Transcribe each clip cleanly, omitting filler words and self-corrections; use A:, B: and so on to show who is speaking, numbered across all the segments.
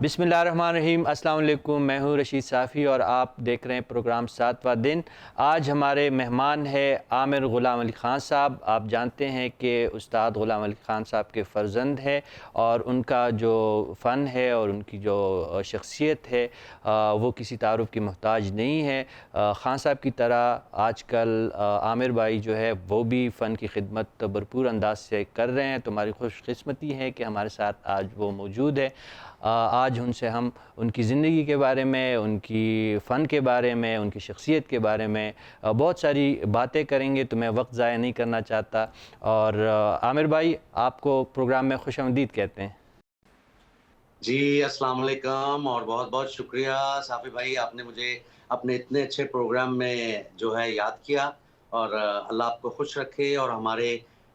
A: बिस्मिल्लाहिर्रहमानिर्रहीम। अस्सलाम वालेकुम। मैं हूँ रशीद साफ़ी और आप देख रहे हैं प्रोग्राम सातवां दिन। आज हमारे मेहमान है आमिर ग़ुलाम अली ख़ान साहब। आप जानते हैं कि उस्ताद ग़ुलाम अली ख़ान साहब के फ़र्जंद हैं और उनका जो फ़न है और उनकी जो शख्सियत है वो किसी तारुफ़ की मोहताज नहीं है। ख़ान साहब की तरह आजकल आमिर भाई जो है वो भी फ़न की खिदमत भरपूर अंदाज से कर रहे हैं। तो हमारी खुशकिस्मती है कि हमारे साथ आज वो मौजूद है। आज उनसे हम उनकी ज़िंदगी के बारे में, उनकी फ़न के बारे में, उनकी शख्सियत के बारे में बहुत सारी बातें करेंगे। तो मैं वक्त ज़ाया नहीं करना चाहता और आमिर भाई आपको प्रोग्राम में खुशामदीद कहते हैं।
B: जी, अस्सलाम वालेकुम और बहुत-बहुत शुक्रिया साफ़ी भाई, आपने मुझे अपने इतने अच्छे प्रोग्राम में जो है याद किया और अल्लाह आपको खुश रखे और हमारे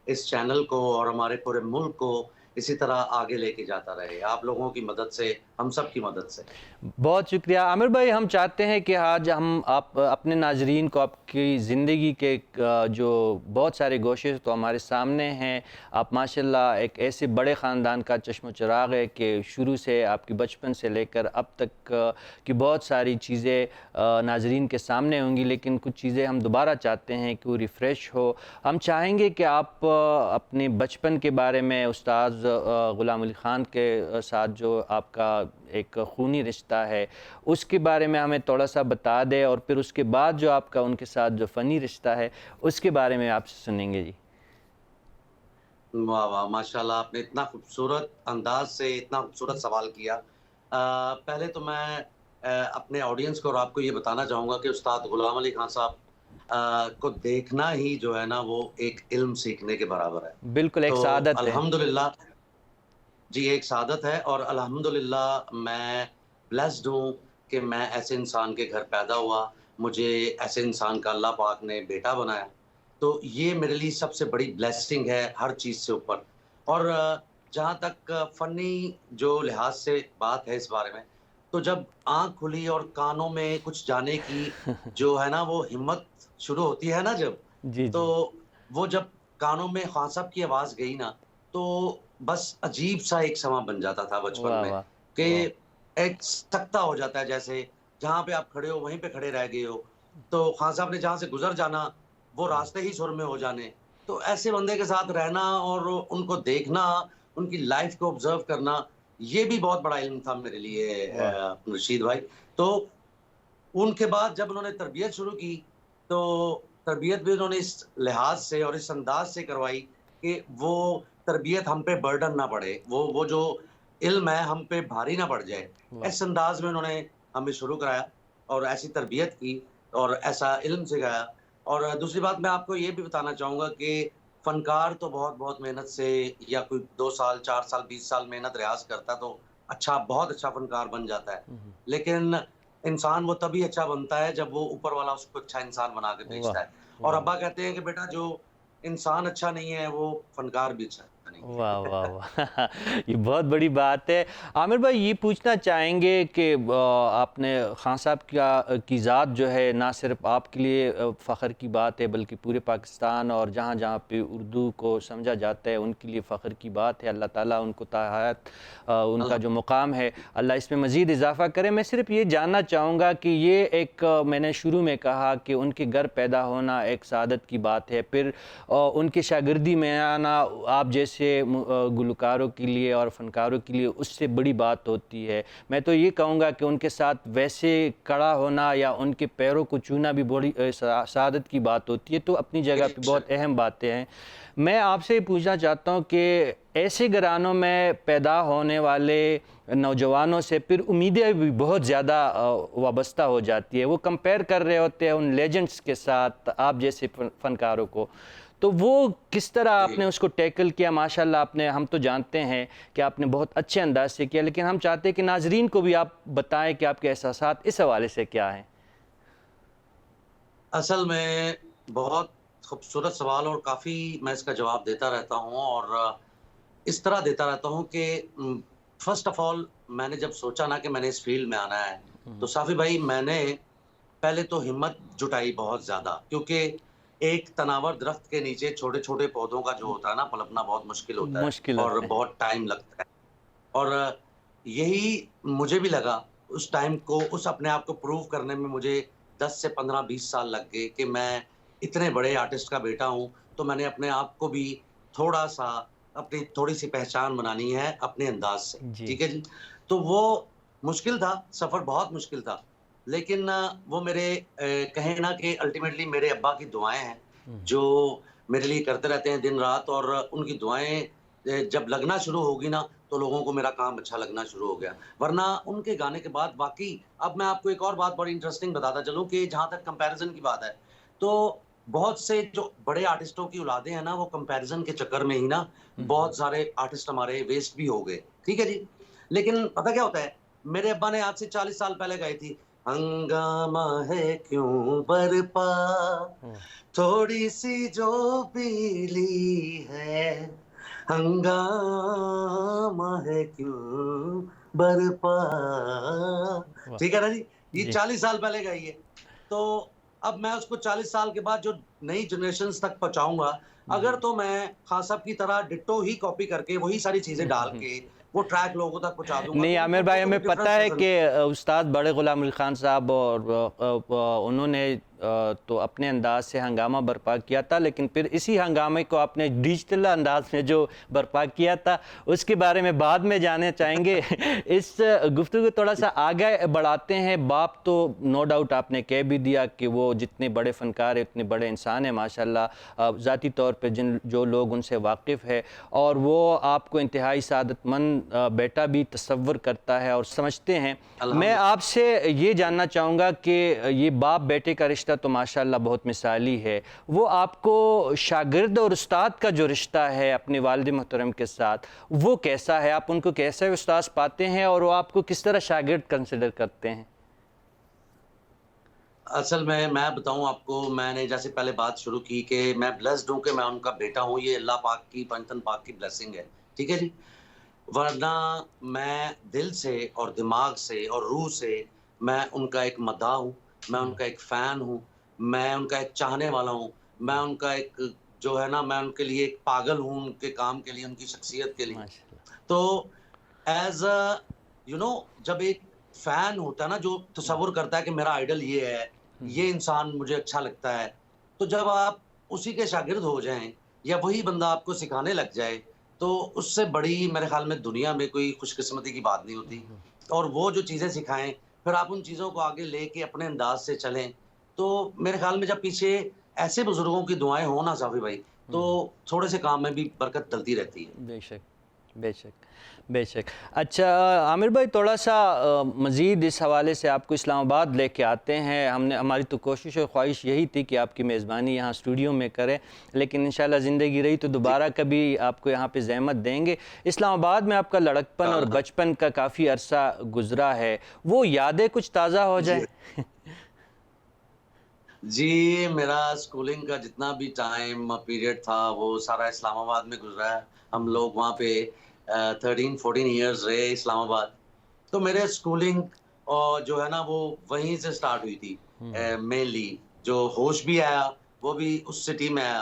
B: इस चैनल को और हमारे पूरे मुल्क को इसी तरह आगे लेके जाता रहे। आप लोगों की मदद से, हम सब की मदद से।
A: बहुत शुक्रिया आमिर भाई। हम चाहते हैं कि आज हम आप अपने नाजरीन को आपकी ज़िंदगी के जो बहुत सारे गोशे तो हमारे सामने हैं। आप माशाल्लाह एक ऐसे बड़े ख़ानदान का चश्म चिराग है कि शुरू से आपकी बचपन से लेकर अब तक की बहुत सारी चीज़ें नाजरीन के सामने होंगी, लेकिन कुछ चीज़ें हम दोबारा चाहते हैं कि वो रिफ़्रेश हो। हम चाहेंगे कि आप अपने बचपन के बारे में उस्ताद ग़ुलाम अली ख़ान के साथ जो आपका एक खूनी रिश्ता है उसके बारे में हमें थोड़ा सा बता दें और फिर उसके बाद जो आपका उनके साथ जो फ़नी रिश्ता है उसके बारे में आपसे सुनेंगे जी।
B: वाह, वाह! माशाल्लाह आपने इतना खूबसूरत अंदाज़ से इतना खूबसूरत सवाल किया। पहले तो मैं अपने ऑडियंस को और आपको ये बताना चाहूँगा कि उस्ताद ग़ुलाम अली ख़ान साहब को देखना ही जो है ना वो एक इल्म सीखने के बराबर है।
A: बिल्कुल एक
B: तो
A: सादत है।
B: अल्हम्दुलिल्लाह जी, एक सादत है और अल्हम्दुलिल्लाह मैं ब्लेस्ड हूँ कि मैं ऐसे इंसान के घर पैदा हुआ, मुझे ऐसे इंसान का अल्लाह पाक ने बेटा बनाया। तो ये मेरे लिए सबसे बड़ी ब्लेसिंग है हर चीज़ से ऊपर। और जहाँ तक फ़नी जो लिहाज़ से बात है इस बारे में, तो जब आँख खुली और कानों में कुछ जाने की जो है ना वो हिम्मत शुरू होती है ना जब,
A: जी, जी।
B: तो वो जब कानों में ख़ान साहब की आवाज़ गई ना, तो बस अजीब-सा एक समा बन जाता था बचपन
A: वाह,
B: में
A: वाह!
B: कि
A: वाह!
B: एक सकता हो जाता है जैसे, जहाँ पे आप खड़े हो वहीं पे खड़े रह गए हो। तो ख़ान साहब ने जहाँ से गुज़र जाना, वो रास्ते ही सुर में हो जाने। तो ऐसे बंदे के साथ रहना और उनको देखना, उनकी लाइफ़ को ऑब्ज़र्व करना, ये भी बहुत बड़ा इल्म था मेरे लिए
A: वाह!
B: रशीद भाई। तो उनके बाद जब उन्होंने तरबियत शुरू की, तो तरबियत भी उन्होंने इस लिहाज़ से और इस अंदाज़ से करवाई कि वो तरबियत हम पे बर्डन ना पड़े। वो जो इल्म है हम पे भारी ना पड़ जाए।
A: वाह!
B: इस अंदाज़ में उन्होंने हमें शुरू कराया और ऐसी तरबियत की और ऐसा इल्म सिखाया। और दूसरी बात मैं आपको ये भी बताना चाहूँगा कि फ़नकार तो बहुत-बहुत मेहनत से या कोई 2 साल, 4 साल, 20 साल मेहनत रियाज़ करता है तो अच्छा बहुत अच्छा फ़नकार बन जाता है।
A: हुँ, हुँ।
B: लेकिन इंसान वो तभी अच्छा बनता है जब वो ऊपर वाला उसको अच्छा इंसान बना के
A: वाह!
B: भेजता है। और
A: वाह!
B: अब्बा कहते हैं कि बेटा जो इंसान अच्छा नहीं है वो फ़नकार भी अच्छा नहीं
A: वाह, वाह,
B: है।
A: वाह! ये बहुत बड़ी बात है। आमिर भाई ये पूछना चाहेंगे कि आपने ख़ान साहब की ज़ात जो है ना सिर्फ़ आपके लिए फ़ख्र की बात है बल्कि पूरे पाकिस्तान और जहाँ-जहाँ पे उर्दू को समझा जाता है उनके लिए फ़ख्र की बात है। अल्लाह ताला उनको ताहयात उनका
B: अल्हम
A: जो मुक़ाम है अल्लाह इसमें मज़ीद इज़ाफ़ा करे। मैं सिर्फ़ ये जानना चाहूँगा कि ये एक मैंने शुरू में कहा कि उनके घर पैदा होना एक सआदत की बात है। फिर उनकी शागिर्दी में आना आप जैसे गुलकारों के लिए और फ़नकारों के लिए उससे बड़ी बात होती है। मैं तो ये कहूँगा कि उनके साथ वैसे खड़ा होना या उनके पैरों को छूना भी बड़ी सआदत की बात होती है। तो अपनी जगह पे
B: बेशक।
A: बहुत अहम बातें हैं। मैं आपसे ये पूछना चाहता हूँ कि ऐसे घरानों में पैदा होने वाले नौजवानों से फिर उम्मीदें भी बहुत ज़्यादा वाबस्ता हो जाती है। वो कंपेयर कर रहे होते हैं उन लेजेंड्स के साथ आप जैसे फ़नकारों को। तो वो किस तरह
B: जी।
A: आपने उसको टैकल किया? माशाल्लाह आपने हम तो जानते हैं कि आपने बहुत अच्छे अंदाज़ से किया, लेकिन हम चाहते हैं कि नाज़रीन को भी आप बताएँ कि आपके एहसासात इस हवाले से क्या हैं?
B: असल में बहुत खूबसूरत सवाल और काफ़ी मैं इसका जवाब देता रहता हूँ और इस तरह देता रहता हूँ कि फ़र्स्ट ऑफ़ ऑल मैंने जब सोचा ना कि मैंने इस फ़ील्ड में आना है, तो
A: हुँ,
B: साफ़ी भाई मैंने पहले तो हिम्मत जुटाई बहुत ज़्यादा क्योंकि एक तनावर दरख्त के नीचे छोटे-छोटे पौधों का जो
A: हुँ,
B: होता है ना पनपना बहुत मुश्किल होता है
A: मुश्किल
B: और
A: होते हैं।
B: बहुत टाइम लगता है। और यही मुझे भी लगा उस टाइम को, उस अपने आप को प्रूव करने में मुझे 10 से 15-20 साल लग गए कि मैं इतने बड़े आर्टिस्ट का बेटा हूँ, तो मैंने अपने आप को भी थोड़ा-सा अपनी थोड़ी-सी पहचान बनानी है अपने अंदाज़ से,
A: जी।
B: ठीक है जी? तो वो मुश्किल था, सफ़र बहुत मुश्किल था, लेकिन वो मेरे कहें ना कि अल्टीमेटली मेरे अब्बा की दुआएँ हैं,
A: हुँ।
B: जो मेरे लिए करते रहते हैं दिन-रात, और उनकी दुआएँ जब लगना शुरू होगी ना, तो लोगों को मेरा काम अच्छा लगना शुरू हो गया। वरना उनके गाने के बाद वाक़ई, अब मैं आपको एक और बात बड़ी इंटरेस्टिंग बताता चलूँ कि जहाँ तक कंपैरिज़न की बात है, तो बहुत से जो बड़े आर्टिस्टों की औलादें हैं ना, वो कंपैरिज़न के चक्कर में ही ना,
A: हुँ, हुँ।
B: बहुत सारे आर्टिस्ट हमारे वेस्ट भी हो गए। ठीक है जी? लेकिन पता क्या होता है, मेरे अब्बा ने आज से 40 साल पहले गाई थी, हंगामा है क्यों बरपा,
A: हुँ।
B: थोड़ी-सी जो पीली है, हंगामा है क्यों बरपा।
A: वाह!
B: ठीक है ना जी? ये
A: जी।
B: 40 साल पहले गाई है। तो अब मैं उसको 40 साल के बाद जो नई जनरेशंस तक पहुँचाऊँगा, अगर
A: जी।
B: तो मैं खान साहब की तरह डिट्टो ही कॉपी करके वही सारी चीज़ें डाल के वो ट्रैक लोगों तक पहुँचा दूँगा,
A: नहीं
B: तो
A: आमिर
B: उनको
A: भाई,
B: वो कभी
A: हमें पता
B: डिफरेंस
A: है
B: नज़र
A: कि उस्ताद बड़े ग़ुलाम अली ख़ान साहब और उन्होंने तो अपने अंदाज से हंगामा बर्पा किया था, लेकिन फिर इसी हंगामे को आपने डिजिटल अंदाज में जो बर्पा किया था, उसके बारे में बाद में जानना चाहेंगे। इस गुफ्तगू को थोड़ा सा आगे बढ़ाते हैं। बाप तो नो डाउट आपने कह भी दिया कि वो जितने बड़े फ़नकार हैं, उतने बड़े इंसान हैं माशाल्लाह, ज़ाती तौर पे जो लोग उनसे वाकिफ़ है, और वो आपको इंतहाई सआदतमंद बेटा भी तसव्वुर करता है और समझते हैं। मैं
B: अल्हम्दुलिल्लाह।
A: आपसे ये जानना चाहूँगा कि ये बाप बेटे का रिश्ता तो माशाल्लाह बहुत मिसाली है। वो आपको शागिर्द और उस्ताद का जो रिश्ता है अपने वालिद मोहतरम के साथ, वो कैसा है? आप उनको कैसे उस्ताद पाते हैं और वो आपको किस तरह शागिर्द कंसिडर करते हैं?
B: असल में मैं बताऊँ आपको, मैंने जैसे पहले बात शुरू की कि मैं ब्लेस्ड हूँ कि मैं उनका बेटा हूँ, ये अल्लाह पाक की, पंजतन पाक की ब्लेसिंग है। ठीक है जी? वरना मैं दिल से और दिमाग से और रूह से मैं उनका एक मद्दाह हूँ, मैं
A: हुँ,
B: उनका एक फ़ैन हूँ, मैं उनका एक चाहने वाला हूँ, मैं उनका एक जो है ना, मैं उनके लिए एक पागल हूँ, उनके काम के लिए, उनकी शख्सियत के लिए।
A: माशाल्लाह।
B: तो एज़ अ जब एक फ़ैन होता है ना, जो
A: हुँ,
B: तसव्वुर करता है कि मेरा आइडल ये है,
A: हुँ,
B: ये इंसान मुझे अच्छा लगता है, तो जब आप उसी के शागिर्द हो जाएँ या वही बंदा आपको सिखाने लग जाए, तो उससे बड़ी मेरे ख़्याल में दुनिया में कोई खुशकिस्मती की बात नहीं होती।
A: हुँ,
B: और वो जो चीज़ें सिखाएँ, फिर आप उन चीज़ों को आगे लेके अपने अंदाज़ से चलें, तो मेरे ख़्याल में जब पीछे ऐसे बुज़ुर्गों की दुआएँ हों ना साफ़ी भाई,
A: हुँ, हुँ।
B: तो थोड़े से काम में भी बरकत डलती रहती है।
A: बेशक, बेशक, बेशक। अच्छा आमिर भाई, थोड़ा-सा मज़ीद इस हवाले से आपको इस्लामाबाद लेके आते हैं। हमारी तो कोशिश और ख़्वाहिश यही थी कि आपकी मेज़बानी यहाँ स्टूडियो में करें, लेकिन इंशाल्लाह ज़िंदगी रही तो
B: जी,
A: दोबारा कभी आपको यहाँ पे ज़हमत देंगे। इस्लामाबाद में आपका लड़कपन और
B: इंशाअल्लाह।
A: बचपन का काफ़ी अरसा गुज़रा है, वो यादें कुछ ताज़ा हो
B: जी।
A: जाएँ?
B: जी, मेरा स्कूलिंग का जितना भी टाइम पीरियड था, वो सारा इस्लामाबाद में गुज़रा है। हम
A: हुँ,
B: लोग वहाँ पे 13-14 इयर्स रहे इस्लामाबाद। तो मेरे स्कूलिंग जो है ना, वो वहीं से स्टार्ट हुई थी।
A: हुँ,
B: मेनली जो होश भी आया, वो भी उस सिटी में आया।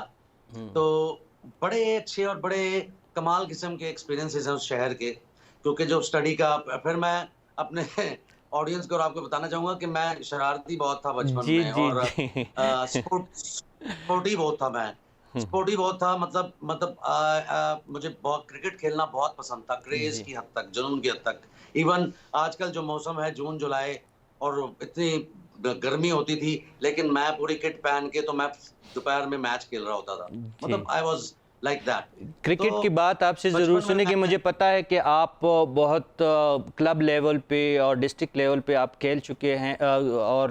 A: हुँ।
B: तो बड़े अच्छे और बड़े कमाल किस्म के एक्सपीरियंसेस हैं उस शहर के, क्योंकि जो स्टडी का फिर मैं अपने ऑडियंस को और आपको बताना चाहूँगा कि मैं शरारती बहुत था बचपन
A: जी,
B: में,
A: जी,
B: और
A: जी।
B: स्पोर्टी बहुत था मैं।
A: हुँ,
B: स्पोर्टी बहुत था, मतलब मुझे बहुत क्रिकेट खेलना बहुत पसंद था, क्रेज़
A: जी।
B: की हद तक, जुनून की हद तक। इवन आजकल जो मौसम है जून-जुलाई, और इतनी गर्मी होती थी, लेकिन मैं पूरी किट पहन के तो मैं दोपहर में मैच खेल रहा होता था।
A: जी।
B: मतलब आई वाज़ लाइक दैट। तो
A: क्रिकेट की बात आपसे ज़रूर
B: बचपन में
A: सुनेंगे।
B: मैं
A: मुझे पता है कि आप बहुत क्लब लेवल पे और डिस्ट्रिक्ट लेवल पे आप खेल चुके हैं, और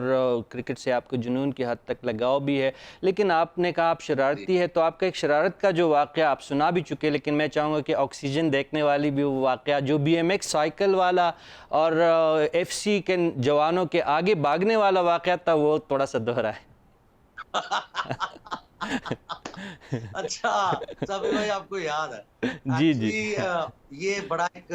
A: क्रिकेट से आपको जुनून की हद तक लगाव भी है। लेकिन आपने कहा आप
B: जी।
A: शरारती है, तो आपका एक शरारत का जो वाक़या आप सुना भी चुके, लेकिन मैं चाहूँगा कि ऑक्सीजन देखने वाली भी वो वाक़या जो बीएमएक्स साइकिल वाला और एफसी के जवानों के आगे भागने वाला वाक़या था, वो थोड़ा-सा दोहराएँ।
B: अच्छा, साबिर भाई आपको याद है।
A: जी, जी।
B: एक्चुअली ये बड़ा एक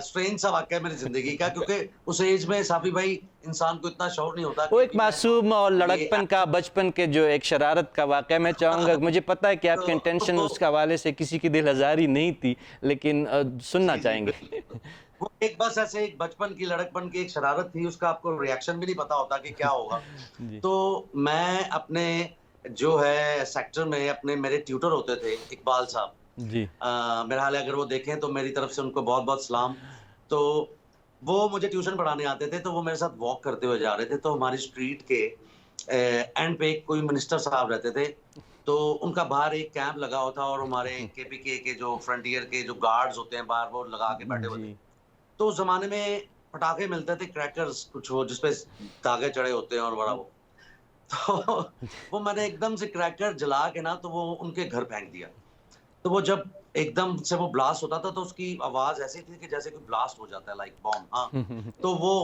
B: स्ट्रेंज सा वाक़या है मेरी ज़िंदगी का, क्योंकि उस एज में साबिर भाई इंसान को इतना शौर नहीं होता
A: वो
B: कि
A: एक
B: अभी मैं
A: मासूम और
B: ये
A: लड़कपन का, बचपन के जो एक शरारत का वाक़या मैं चाहूँगा, मुझे पता है कि आपकी इंटेंशन
B: तो
A: उसके हवाले से किसी की दिल आज़ारी नहीं थी, लेकिन सुनना
B: जी, जी,
A: चाहेंगे।
B: बिल्कुल। वो एक बस ऐसे एक बचपन की लड़कपन की एक शरारत थी, उसका आपको रिएक्शन भी नहीं पता होता कि क्या होगा।
A: जी,
B: तो मैं अपने जो है सेक्टर में अपने मेरे ट्यूटर होते थे इकबाल साहब,
A: जी,
B: मेरा हाल है अगर वो देखें तो मेरी तरफ से उनको बहुत-बहुत सलाम। तो वो मुझे ट्यूशन पढ़ाने आते थे, तो वो मेरे साथ वॉक करते हुए जा रहे थे, तो हमारी स्ट्रीट के एंड पे कोई मिनिस्टर साहब रहते थे, तो उनका बाहर एक कैंप लगा हुआ था और हमारे केपीके के जो फ्रंटियर के जो गार्ड्स होते हैं बाहर, वो लगा के बैठे हुए थे।
A: जी,
B: तो उस ज़माने में पटाखे मिलते थे क्रैकर्स कुछ वो जिसपे धागे चढ़े होते हैं और बड़ा वो। तो वो मैंने एकदम से क्रैकर जला के ना तो वो उनके घर फेंक दिया। तो वो जब एकदम से वो ब्लास्ट होता था तो उसकी आवाज़ ऐसी थी कि जैसे कोई ब्लास्ट हो जाता है लाइक बॉम्ब हाँ। तो वो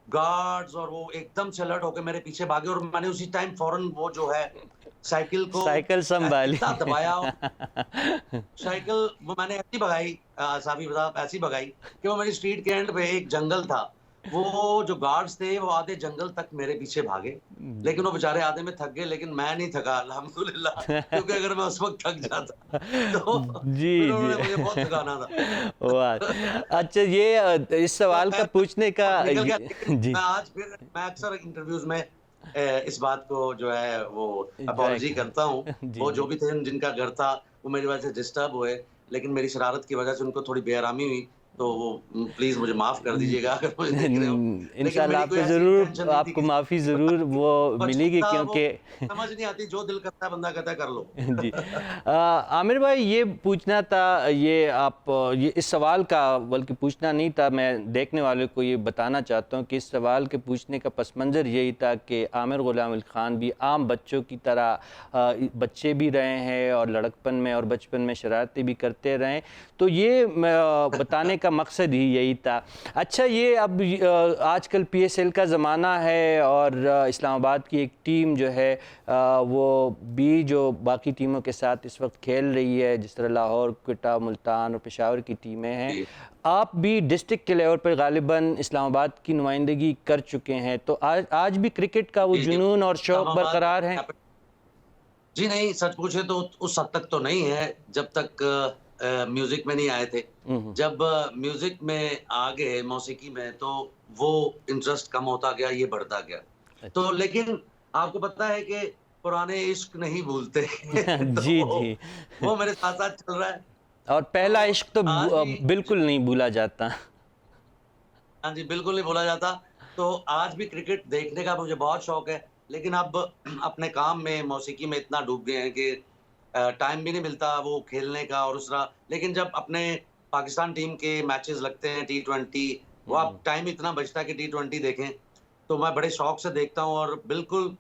B: गार्ड्स और वो एकदम से अलर्ट होके मेरे पीछे भागे और मैंने उसी टाइम फ़ौरन वो जो है साइकिल को
A: साइकिल सँभाली।
B: इतना दबाया साइकिल वो मैंने ऐसी भगाई साबिर साहब ऐसी भगाई कि वो मेरी स्ट्रीट के एंड पे एक जंगल था। वो जो गार्ड्स थे वो आधे जंगल तक मेरे पीछे भागे। लेकिन वो बेचारे आधे में थक गए लेकिन मैं नहीं थका अल्हम्दुलिल्लाह क्योंकि अगर मैं उस वक़्त थक जाता तो
A: जी,
B: फिर
A: जी।
B: उन्होंने मुझे बहुत थकाना था।
A: वाह! अच्छा ये इस
B: तो
A: सवाल का
B: खैर
A: पूछने का
B: वक़्त निकल गया
A: ये
B: लेकिन
A: जी,
B: मैं आज फिर मैं अक्सर इंटरव्यूज़ में इस बात को जो है वो
A: एन्जॉय
B: अपोलॉजी करता हूँ।
A: जी,
B: वो जो
A: जी।
B: भी थे जिनका घर था वो मेरी वज़ह से डिस्टर्ब हुए, लेकिन मेरी शरारत की वज़ह से उनको थोड़ी बेआरामी हुई, तो वो प्लीज़ मुझे माफ़ कर दीजिएगा अगर मुझे देख रहे हो। लेकिन
A: इंशाल्लाह
B: मेरी कोई
A: आपको
B: ऐसी इंटेंशन
A: ज़रूर
B: नहीं थी
A: आपको
B: किसी
A: माफ़ी
B: को
A: ज़रूर
B: बताने की।
A: वो
B: बचपन
A: मिलेगी
B: था वो
A: क्योंकि
B: समझ नहीं आती जो दिल करता है बंदा कहता है कर लो।
A: जी। आमिर भाई ये पूछना था ये आप ये इस सवाल का बल्कि पूछना नहीं था मैं देखने वाले को ये बताना चाहता हूँ कि इस सवाल के पूछने का पस मंज़र यही था कि आमिर ग़ुलाम अली ख़ान भी आम बच्चों की तरह बच्चे भी रहे हैं और लड़कपन में और बचपन में शरारतें भी करते रहे। तो ये बताने का मकसद ही यही था। अच्छा ये अब आजकल पीएसएल का ज़माना है और इस्लामाबाद की एक टीम जो है वो भी जो बाकी टीमों के साथ इस वक्त खेल रही है जिस तरह लाहौर, क्वेटा, मुल्तान और पेशावर की टीमें हैं।
B: जी,
A: आप भी डिस्ट्रिक्ट के लेवल पर गालिबन इस्लामाबाद की नुमाइंदगी कर चुके हैं। तो आज भी क्रिकेट का वो
B: जी, जी।
A: जुनून और शौक़
B: इस्लामाबाद
A: बरकरार है?
B: जी नहीं, सच पूछे तो उस हद तक तो नहीं है, जब तक म्यूज़िक में नहीं आए थे।
A: हुँ, हुँ।
B: जब म्यूज़िक में आ गए, मौसीकी में, तो वो इंटरेस्ट कम होता गया, ये बढ़ता गया। तो
A: अच्छा।
B: लेकिन आपको पता है कि पुराने इश्क नहीं भूलते।
A: जी,
B: तो
A: जी।
B: वो मेरे साथ-साथ चल रहा है।
A: और पहला
B: तो
A: इश्क तो
B: आज भी
A: बिल्कुल नहीं भूला जाता।
B: हाँ जी, बिल्कुल नहीं भूला जाता। तो आज भी क्रिकेट देखने का मुझे बहुत शौक है, लेकिन अब अपने काम में, मौसीकी में इतना डूब गए हैं कि टाइम भी नहीं मिलता वो खेलने का और दूसरा लेकिन जब अपने पाकिस्तान टीम के मैचेज़ लगते हैं टी20 वो
A: हुँ।
B: अब टाइम इतना बचता है कि टी20 देखें, तो मैं बड़े शौक से देखता हूँ और बिल्कुल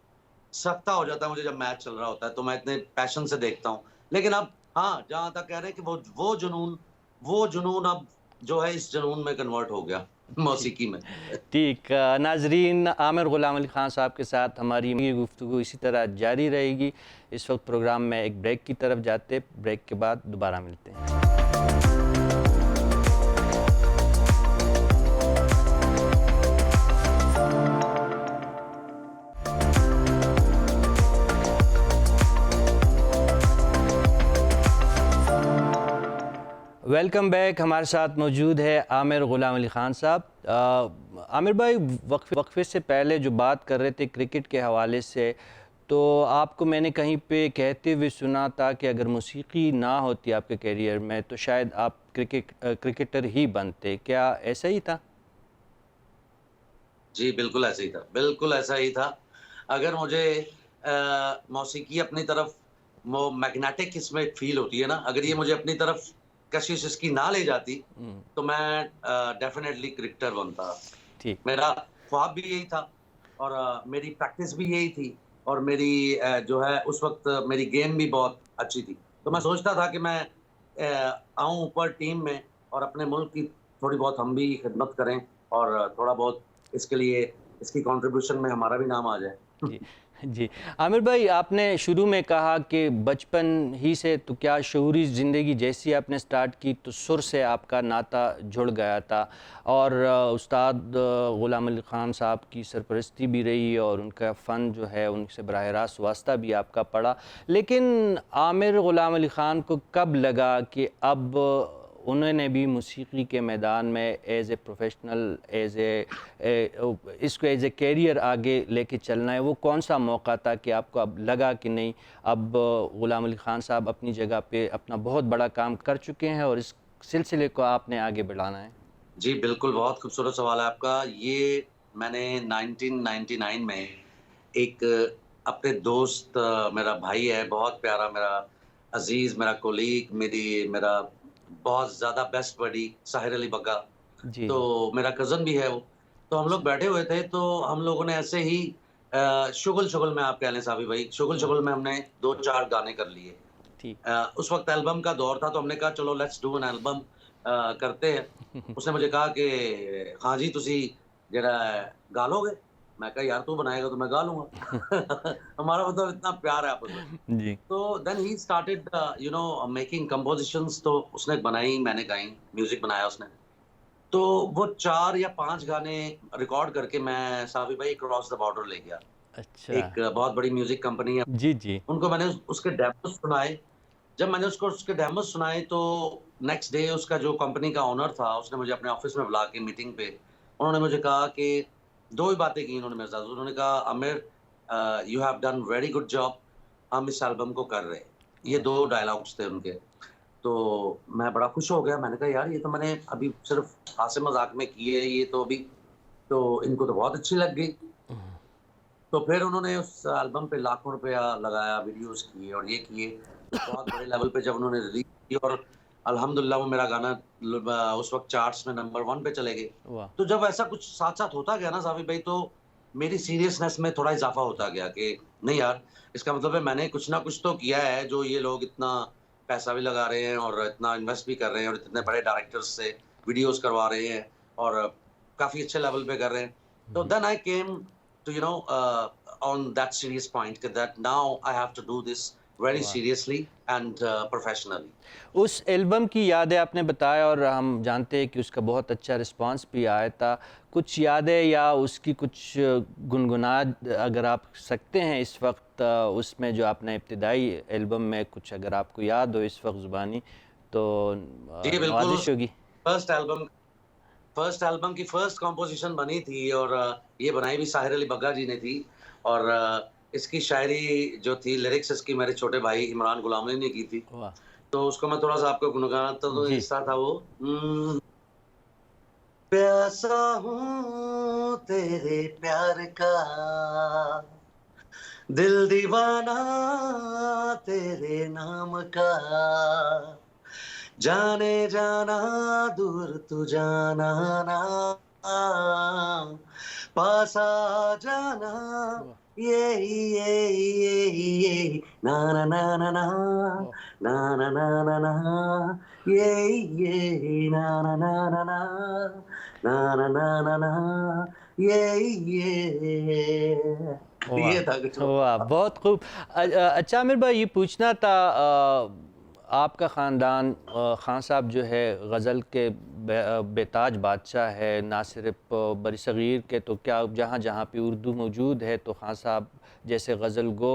B: सख्ता हो जाता है मुझे जब मैच चल रहा होता है, तो मैं इतने पैशन से देखता हूँ। लेकिन अब हाँ, जहाँ तक कह रहे हैं कि वो जुनून अब जो है इस जुनून में कन्वर्ट हो गया,
A: ठीक।
B: मौसीकी में।
A: ठीक नाज़रीन आमिर ग़ुलाम अली ख़ान साहब के साथ हमारी ये गुफ्तगू इसी तरह जारी रहेगी। इस वक्त प्रोग्राम में एक ब्रेक की तरफ जाते, ब्रेक के बाद दोबारा मिलते हैं। Welcome back. हमारे साथ मौजूद है आमिर ग़ुलाम अली ख़ान साहब। आमिर भाई वक्फ़े से पहले जो बात कर रहे थे क्रिकेट के हवाले से, तो आपको मैंने कहीं पे कहते हुए सुना था कि अगर मौसीकी ना होती आपके करियर में तो शायद आप क्रिकेटर ही बनते। क्या ऐसा ही था?
B: जी, बिल्कुल ऐसे ही था, बिल्कुल ऐसा ही था। अगर मुझे मौसीकी अपनी तरफ वो मैग्नेटिक इसमें फ़ील होती है ना, अगर ये मुझे अपनी तरफ कशिश इसकी ना ले जाती,
A: हुँ,
B: तो मैं डेफ़िनेटली क्रिकेटर बनता।
A: ठीक।
B: मेरा ख्वाब भी यही था और मेरी प्रैक्टिस भी यही थी और मेरी जो है उस वक़्त मेरी गेम भी बहुत अच्छी थी। तो मैं सोचता था कि मैं आऊँ ऊपर टीम में और अपने मुल्क की थोड़ी बहुत हम भी खिदमत करें और थोड़ा बहुत इसके लिए इसकी कंट्रीब्यूशन में हमारा भी नाम आ जाए।
A: जी, जी। आमिर भाई आपने शुरू में कहा कि बचपन ही से तो क्या शऊरी ज़िंदगी जैसी आपने स्टार्ट की तो सुर से आपका नाता जुड़ गया था और उस्ताद ग़ुलाम अली ख़ान साहब की सरपरस्ती भी रही और उनका फ़न जो है उनसे बराह रास्त वास्ता भी आपका पड़ा। लेकिन आमिर ग़ुलाम अली ख़ान को कब लगा कि अब उन्होंने भी मौसीकी के मैदान में एज़ ए प्रोफेशनल, इसको एज़ ए कैरियर आगे लेके चलना है, वो कौन सा मौका था कि आपको अब लगा कि नहीं, अब ग़ुलाम अली ख़ान साहब अपनी जगह पे अपना बहुत बड़ा काम कर चुके हैं और इस सिलसिले को आपने आगे बढ़ाना है?
B: जी, बिल्कुल, बहुत खूबसूरत सवाल है आपका। ये मैंने 1999 में एक अपने दोस्त, मेरा भाई है, बहुत प्यारा मेरा अज़ीज़, मेरा कोलीग, मेरा बहुत ज़्यादा बेस्ट बडी साहिर अली बग्गा,
A: जी,
B: तो
A: जी।
B: मेरा कज़न भी है वो। तो हम लोग
A: अच्छा,
B: बैठे हुए थे, तो हम लोगों ने ऐसे ही शुगल-शुगल में, आप कह लें साबी भाई,
A: वाह!
B: शुगल-शुगल में हमने 2-4 गाने कर लिए।
A: ठीक।
B: उस वक़्त एल्बम का दौर था, तो हमने कहा चलो लेट्स डू एन एल्बम, करते हैं। उसने मुझे कहा कि हाँ जी, तुसी जरा गा लोगे? मैं कहा यार तू बनाएगा तो मैं गा लूँगा। हमारा मतलब इतना प्यार है आपस में।
A: जी।
B: तो देन ही स्टार्टेड मेकिंग कंपोज़िशंस, तो उसने बनाई, मैंने गाई, म्यूज़िक बनाया उसने। तो वो 4 या 5 गाने रिकॉर्ड करके मैं साबी भाई क्रॉस द बॉर्डर ले गया।
A: अच्छा।
B: एक बहुत बड़ी म्यूज़िक कंपनी है,
A: जी, जी।
B: उनको मैंने उसके डेमोज़ सुनाए। जब मैंने उसको उसके डेमोज़ सुनाए, तो नेक्स्ट डे उसका जो कंपनी का ओनर था, उसने मुझे अपने ऑफ़िस में बुला के मीटिंग पे, उन्होंने मुझे कहा कि 2 ही बातें की उन्होंने मेरे साथ। उन्होंने कहा, "Aamir, you have done very good job, हम इस एल्बम को कर रहे हैं।" ये
A: वाह!
B: 2 डायलॉग्स थे उनके। तो मैं बड़ा खुश हो गया। मैंने कहा, "यार, ये तो मैंने अभी सिर्फ़ हासे-मज़ाक में की है, ये तो अभी तो इनको तो बहुत अच्छी लग गई।" तो फिर उन्होंने उस एल्बम पे लाखों रुपया लगाया, वीडियोज़ किए और ये किए। बहुत बड़े लेवल पे जब उन्होंने रिलीज़ की, और अल्हम्दुलिल्लाह वो मेरा गाना उस वक़्त चार्ट्स में नंबर 1 पे चले गए।
A: वाह!
B: तो जब ऐसा कुछ साथ-साथ होता गया ना साबिर भाई, तो मेरी सीरियसनेस में थोड़ा इज़ाफ़ा होता गया कि नहीं यार, इसका मतलब है मैंने कुछ ना कुछ तो किया है, जो ये लोग इतना पैसा भी लगा रहे हैं और इतना इन्वेस्ट भी कर रहे हैं और इतने बड़े डायरेक्टर्स से वीडियोज़ करवा रहे हैं और काफ़ी अच्छे लेवल पे कर रहे हैं।
A: हुँ,
B: तो
A: हुँ।
B: Then I came to on that serious point that now I have to do this very
A: वाह!
B: seriously and professionally.
A: उस एल्बम की यादें आपने बताया और हम जानते हैं कि उसका बहुत अच्छा रिस्पांस भी आया था। कुछ यादें या उसकी कुछ गुनगुनात अगर आप सकते हैं इस वक़्त, उसमें जो आपने इब्तिदाई एल्बम में कुछ अगर आपको याद हो इस वक़्त ज़ुबानी, तो
B: जी बिल्कुल,
A: नवाज़िश होगी।
B: फर्स्ट एल्बम फर्स्ट एल्बम की फर्स्ट कंपोजिशन बनी थी, और ये बनाई भी साहिर अली बग्गा जी ने थी, और इसकी शायरी जो थी, लिरिक्स इसकी मेरे छोटे भाई इमरान गुलाम अली ने की थी।
A: वाह!
B: तो उसको मैं थोड़ा-सा आपको गुनगुनाता, तो
A: जी।
B: इस तरह था वो, प्यासा हूँ तेरे प्यार का, दिल दीवाना तेरे नाम का, जाने जाना दूर तू जाना ना, पास आ जाना,
A: वाह!
B: यही ना ना ना ना ना
A: ओह!
B: ना ना ना ना ना, ये ना ना ना ना ना ना ना ना ना ना, ये
A: वाह!
B: ये था कुछ।
A: वाह! बहुत खूब। अच्छा आमिर भाई, ये पूछना था, आपका ख़ानदान, ख़ान साहब जो है गज़ल के बेताज बादशाह है, ना सिर्फ़ बरसग़ीर के, तो क्या जहाँ-जहाँ पे उर्दू मौजूद है तो ख़ान साहब जैसे गज़ल गो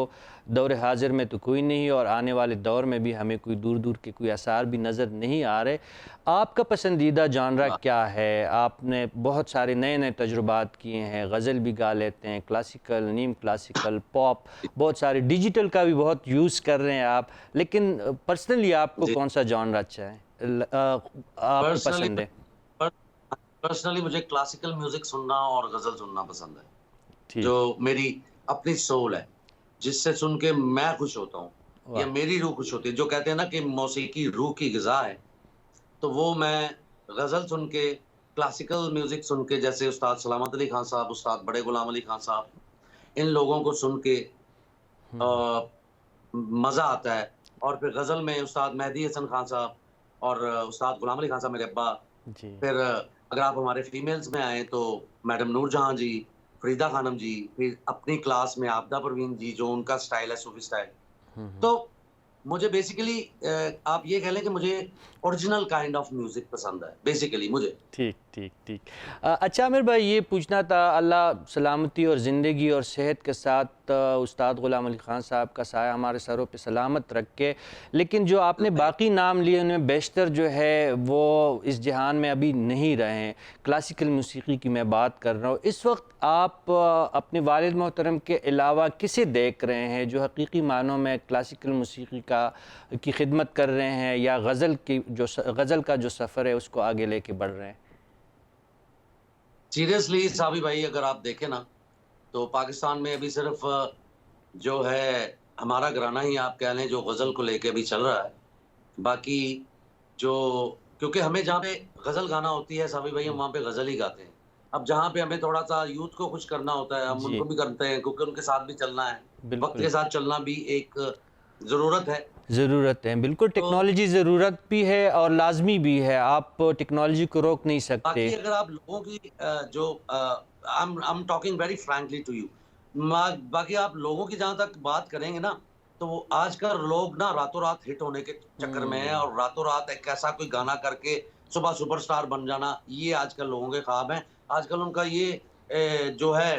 A: दौर हाज़िर में तो कोई नहीं, और आने वाले दौर में भी हमें कोई दूर-दूर के कोई आसार भी नज़र नहीं आ रहे। आपका पसंदीदा जॉनरा क्या है? आपने बहुत सारे नए-नए तजुर्बात किए हैं, गज़ल भी गा लेते हैं, क्लासिकल, नीम क्लासिकल, पॉप, बहुत सारे डिजिटल का भी बहुत यूज़ कर रहे हैं आप। लेकिन पर्सनली आपको
B: जी,
A: कौन-सा जॉनरा अच्छा है? आपको
B: पर्सनली
A: पसंद है?
B: पर पर्सनली मुझे क्लासिकल म्यूज़िक सुनना और गज़ल सुनना पसंद है,
A: ठीक।
B: जो मेरी अपनी सोल है, जिससे सुन के मैं खुश होता हूँ या
A: वाह!
B: मेरी रूह खुश होती है। जो कहते हैं ना कि मौसीकी रूह की ग़िज़ा है, तो वो मैं गज़ल सुन के, क्लासिकल म्यूज़िक सुन के, जैसे उस्ताद सलामत अली खान साहब, उस्ताद बड़े गुलाम अली खान साहब, इन लोगों को सुन के
A: हुँ, हुँ।
B: अ, मज़ा आता है। और फिर गज़ल में उस्ताद मेहदी हसन खान साहब और उस्ताद गुलाम अली खान साहब, मेरे अब्बा।
A: जी।
B: फिर अगर आप हमारे फीमेल्स में आएँ, तो मैडम नूरजहाँ जी, फ़रीदा ख़ानम जी, फिर अपनी क्लास में आबिदा परवीन जी, जो उनका स्टाइल है सूफ़ी स्टाइल।
A: हुँ, हुँ।
B: तो मुझे बेसिकली आप ये कह लें कि मुझे ओरिजिनल काइंड ऑफ म्यूज़िक पसंद है, बेसिकली मुझे।
A: ठीक, ठीक, ठीक। अच्छा आमिर भाई, ये पूछना था, अल्लाह सलामती और ज़िंदगी और सेहत के साथ उस्ताद ग़ुलाम अली ख़ान साहब का साया हमारे सरों पे सलामत रखे। लेकिन जो आपने बाकी नाम लिए उनमें बेशतर जो है वो इस जहान में अभी नहीं रहे हैं। क्लासिकल मौसीक़ी की मैं बात कर रहा हूँ। इस वक्त आप अपने वालिद मोहतरम के अलावा किसे देख रहे हैं जो हकीकी मानों में क्लासिकल मौसीक़ी की खिदमत कर रहे हैं, या गज़ल का जो सफ़र है उसको आगे लेके बढ़ रहे हैं?
B: सीरियसली साबी भाई, अगर आप देखें ना, तो पाकिस्तान में अभी सिर्फ जो है हमारा घराना ही आप कह लें जो गज़ल को लेके अभी चल रहा है। बाकी जो, क्योंकि हमें जहाँ पे गज़ल गाना होती है साबी भाई, हम वहाँ पे गज़ल ही गाते हैं। अब जहाँ पे हमें थोड़ा-सा यूथ को कुछ करना होता है, हम
A: जी,
B: उनको भी करते हैं, क्योंकि उनके साथ भी चलना है। वक़्त
A: बिल्कुल।
B: के साथ चलना भी एक ज़रूरत है।
A: ज़रूरत है, बिल्कुल।
B: तो
A: टेक्नोलॉजी ज़रूरत भी है और लाज़मी भी है, आप टेक्नोलॉजी को रोक नहीं सकते।
B: बाकी अगर आप लोगों की जो I am talking very frankly to you, बाकी आप लोगों की जहाँ तक बात करेंगे ना, तो वो आजकल लोग ना रातों रात हिट होने के चक्कर में हैं,
A: हुँ,
B: और रातों रात एक ऐसा कोई गाना करके सुबह सुपरस्टार बन जाना, ये आजकल लोगों के ख्वाब हैं। आजकल उनका ये जो है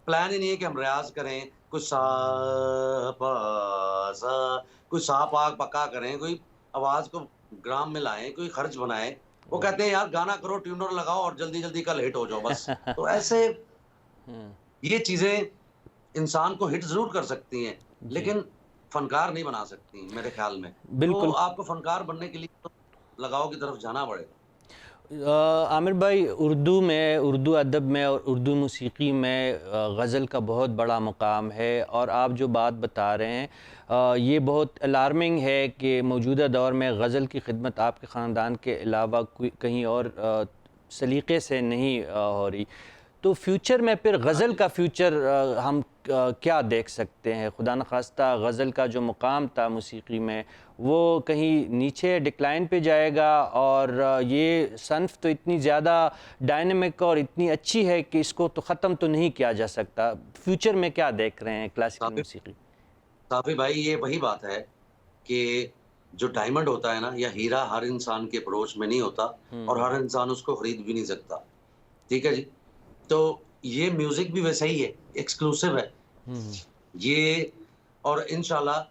B: प्लान ही नहीं है कि हम रियाज़ करें, कुछ सा पा सा, कोई सा पाक पक्का करें, कोई आवाज़ को ग्राम में लाएँ, कोई खर्च बनाएँ। वो कहते हैं यार गाना करो, ट्यूनर लगाओ और जल्दी-जल्दी कल हिट हो जाओ बस। तो ऐसे
A: हुँ,
B: ये चीज़ें इंसान को हिट ज़रूर कर सकती हैं,
A: जी,
B: लेकिन फ़नकार नहीं बना सकती मेरे ख़्याल में। तो
A: बिल्कुल।
B: आपको फ़नकार बनने के लिए तो लगाव की तरफ जाना पड़ेगा।
A: आमिर भाई, उर्दू अदब में और उर्दू मौसीक़ी में गज़ल का बहुत बड़ा मुक़ाम है, और आप जो बात बता रहे हैं ये बहुत अलार्मिंग है कि मौजूदा दौर में गज़ल की खिदमत आपके ख़ानदान के अलावा कोई कहीं और सलीक़े से नहीं हो रही। तो फ्यूचर में फिर
B: हाँ
A: गज़ल
B: जी।
A: का फ्यूचर हम क्या देख सकते हैं? खुदा न ख़ास्ता गज़ल का जो मुक़ाम था मौसीक़ी में, वो कहीं नीचे डिक्लाइन पे जाएगा, और ये सन्फ़ तो इतनी ज़्यादा डायनामिक और इतनी अच्छी है कि इसको तो ख़त्म तो नहीं किया जा सकता। फ्यूचर में क्या देख रहे हैं क्लासिकल
B: साबिर
A: मौसीक़ी?
B: साबिर भाई, ये वही बात है कि जो डायमंड होता है ना, या हीरा, हर इंसान के पड़ोस में नहीं होता, और
A: हुँ,
B: हर इंसान उसको खरीद भी नहीं सकता। ठीक है जी? तो ये म्यूज़िक भी वैसा ही है, एक्सक्लूसिव है।
A: हुँ,
B: ये, और इंशाल्लाह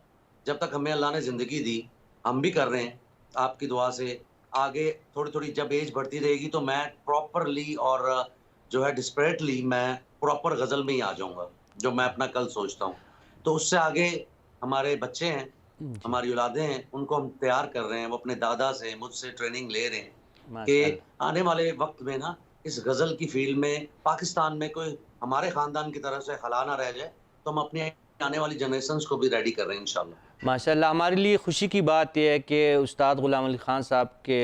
B: जब तक हमें अल्लाह ने ज़िंदगी दी, हम भी कर रहे हैं, आपकी दुआ से। आगे थोड़ी-थोड़ी जब एज बढ़ती रहेगी तो मैं प्रॉपरली और जो है डेस्परेटली मैं प्रॉपर गज़ल में ही आ जाऊँगा, जो मैं अपना कल सोचता हूँ। तो उससे आगे हमारे बच्चे हैं,
A: जी,
B: हमारी औलादें हैं, उनको हम तैयार कर रहे हैं, वो अपने दादा से, मुझसे ट्रेनिंग ले रहे हैं कि
A: माशाअल्लाह।
B: आने वाले वक़्त में ना इस गज़ल की फ़ील्ड में पाकिस्तान में कोई हमारे ख़ानदान की तरफ से खला ना रह जाए, तो हम अपनी आने वाली जनरेशंस को भी रेडी कर रहे हैं इंशाल्लाह।
A: माशाअल्लाह, हमारे लिए ख़ुशी की बात यह है कि उस्ताद ग़ुलाम अली ख़ान साहब के